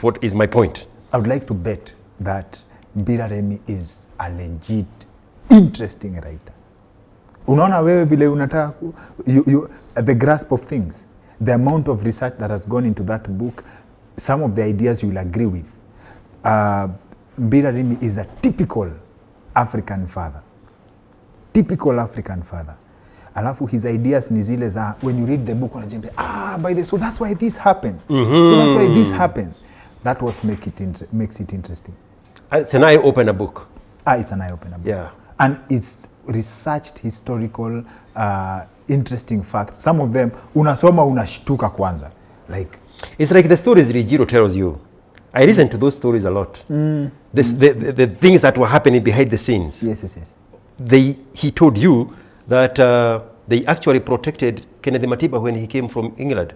what is my point. I would like to bet that Mbira Remi is a legit interesting writer. Unaona wewe vile unataka the grasp of things, the amount of research that has gone into that book, some of the ideas you will agree with. Mbira Remi is a typical African father. Typical African father. Alafu his ideas ni zile za when you read the book unajambia so that's why this happens. So that's why this happens. That's what makes it interesting. It's an eye-opener book. It's an eye-opener book. Yeah. And it's researched historical interesting facts. Some of them unasoma unashtuka kwanza. Like it's like the stories Rijiro tells you. I listen to those stories a lot. The things that were happening behind the scenes. Yes. He told you that they actually protected Kennedy Matiba when he came from England.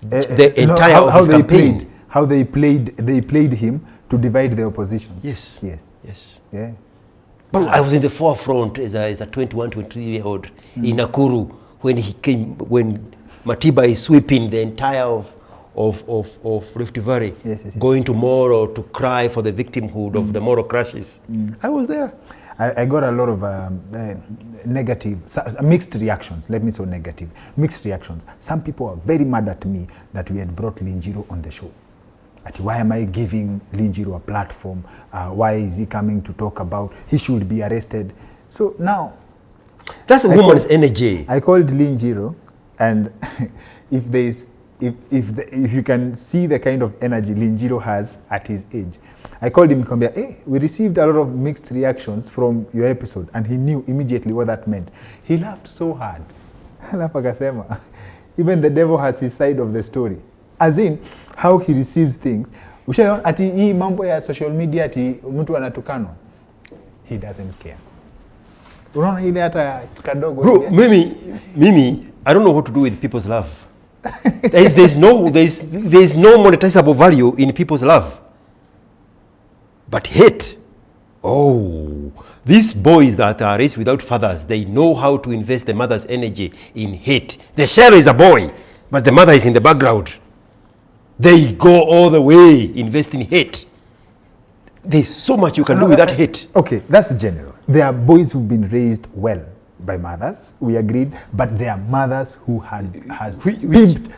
The entire of his campaign. How they played him to divide the opposition. Yes. Yeah. But I was in the forefront as a 21, 23-year-old in Nakuru when Matiba is sweeping the entire of Rift Valley, going to Moro to cry for the victimhood of the Moro crashes. I was there. I got a lot of negative, mixed reactions. Let me say negative. Mixed reactions. Some people are very mad at me that we had brought Linjiro on the show. Why am I giving Linjiro a platform? Why is he coming to talk about he should be arrested? So now, that's a woman's energy. I called Linjiro, and if you can see the kind of energy Linjiro has at his age, I called him and said, hey, we received a lot of mixed reactions from your episode, and he knew immediately what that meant. He laughed so hard. Even the devil has his side of the story. As in, how he receives things. Ushaona ati hii mambo ya social media ati mtu anatukanwa. He doesn't care. Unaona ile hata kadogo. Bro, Mimi, I don't know what to do with people's love. There's no monetizable value in people's love. But hate, these boys that are raised without fathers, they know how to invest the mother's energy in hate. The share is a boy, but the mother is in the background. They go all the way, invest in hate. There's so much you can do with that hate. Okay, that's general. There are boys who've been raised well by mothers, we agreed, but there are mothers who has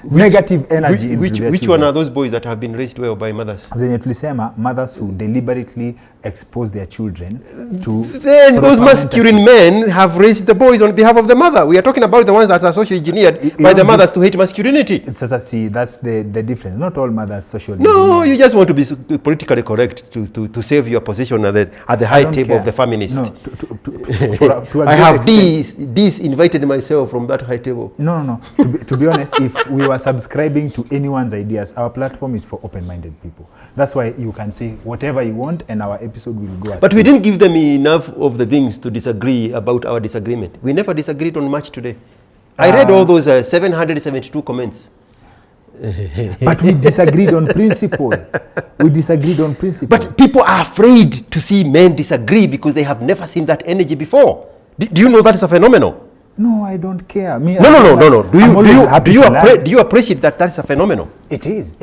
negative energy into their children. Which one are those boys that have been raised well by mothers? Zenye tulisema, mothers who deliberately expose their children to... Then those masculine men have raised the boys on behalf of the mother. We are talking about the ones that are socially engineered by the mothers to hate masculinity. See, that's the difference. Not all mothers socially No, you just want to be politically correct to save your position at the high table of the feminist. No, I have disinvited myself from that high table. No. To be honest, if we were subscribing to anyone's ideas, our platform is for open-minded people. That's why you can say whatever you want and our episode will go. But we didn't give them enough of the things to disagree about our disagreement. We never disagreed on much today. I read all those 772 comments. But we disagreed on principle. But people are afraid to see men disagree because they have never seen that energy before. Do you know that is a phenomenon? No, I don't care. Me, No. Do you appreciate that that's a phenomenon? It is.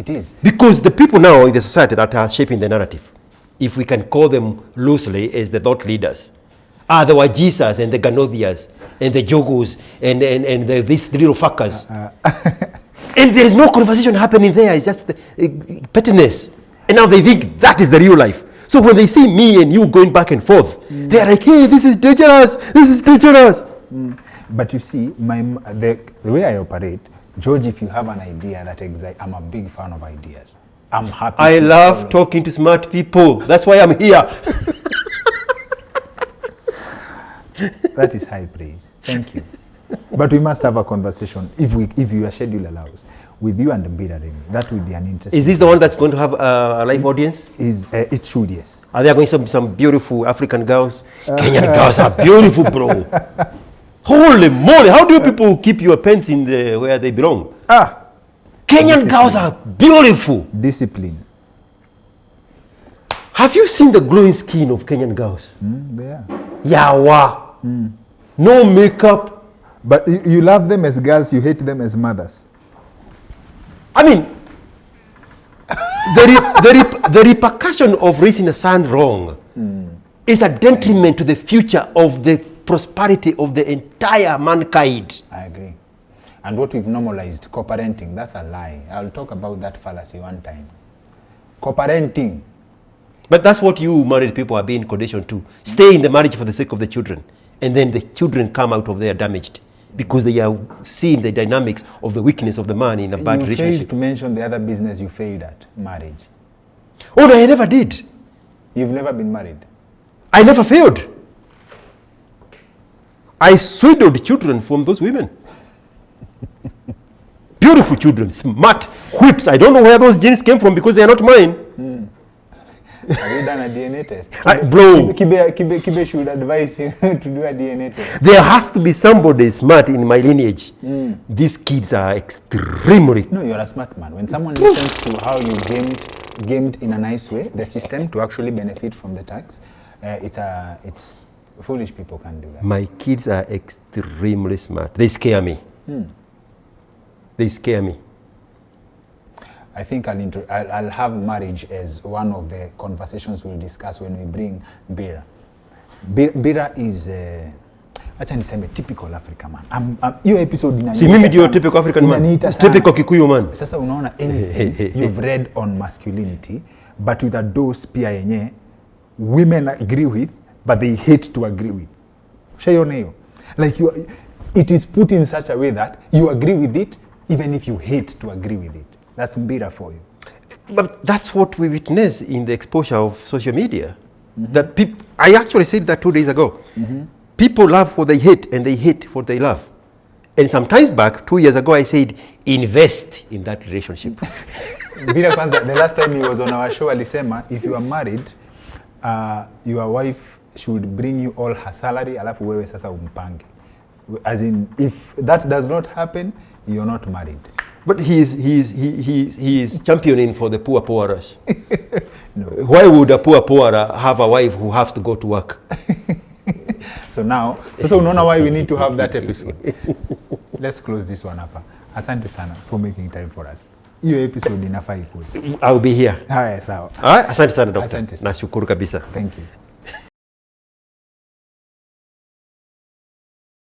Because the people now in the society that are shaping the narrative, if we can call them loosely as the thought leaders, are the Wajisas and the Ganovias and the Jogos and these little fuckers. And there is no conversation happening there. It's just pettiness. And now they think that is the real life. So when they see me and you going back and forth, they are like, hey, this is dangerous. This is dangerous. But you see, the way I operate, George, if you have an idea that excites, I'm a big fan of ideas. I'm happy. I love talking to smart people. That's why I'm here. That is high praise. Thank you. But we must have a conversation, if your schedule allows, with you and the Bira Remy. That would be an interesting. Is this the one that's going to have a live audience? It should, yes. Are there going to be some beautiful African girls? Kenyan girls are beautiful, bro. Holy moly! How do people keep your pants in where they belong? Kenyan girls are beautiful. Discipline. Have you seen the glowing skin of Kenyan girls? They are. Yawa. No makeup. But you love them as girls, you hate them as mothers. I mean, the repercussion of raising a son wrong is a detriment to the future of the prosperity of the entire mankind. I agree. And what we've normalized, co-parenting, that's a lie. I'll talk about that fallacy one time. Co-parenting. But that's what you married people are being conditioned to. Stay in the marriage for the sake of the children. And then the children come out of there damaged because they are seeing the dynamics of the weakness of the man in a bad relationship. You failed to mention the other business you failed at, marriage. Oh, no, I never did. You've never been married? I never failed. I swindled children from those women. Beautiful children, smart, whips. I don't know where those genes came from because they are not mine. Have you done a DNA test? Bro. Kibe should advise you to do a DNA test. There has to be somebody smart in my lineage. These kids are extremely... No, you're a smart man. When someone listens to how you gamed in a nice way, the system to actually benefit from the tax, it's foolish people can't do that. My kids are extremely smart. They scare me. They scare me. I think I'll have marriage as one of the conversations we'll discuss when we bring Bira. Bira is acha niseme typical African man. Hiyo episode inaniita. Si mimi ndio typical African man. Typical Kikuyu man. Sasa unaona anything you've read on masculinity but with a dose pia yenye women agree with but they hate to agree with. Shaiona hiyo. Like it is put in such a way that you agree with it even if you hate to agree with it. That's Mbira for you. But that's what we witness in the exposure of social media. That I actually said that 2 days ago. People love what they hate and they hate what they love. And some time back, 2 years ago, I said, invest in that relationship. Mbira kwanza, the last time he was on our show, alisema, if you are married, your wife should bring you all her salary, alafu wewe sasa umpange. As in, if that does not happen, you're not married. But he is championing for the poorers. No. Why would a poorer have a wife who has to go to work? So now, so unaona why we need to have that episode. Let's close this one up. Asante sana for making time for us. Hiyo episode inafaa ikue. I'll be here. Haya, sawa. Asante sana doctor. Asante sana. Nashukuru kabisa. Thank you.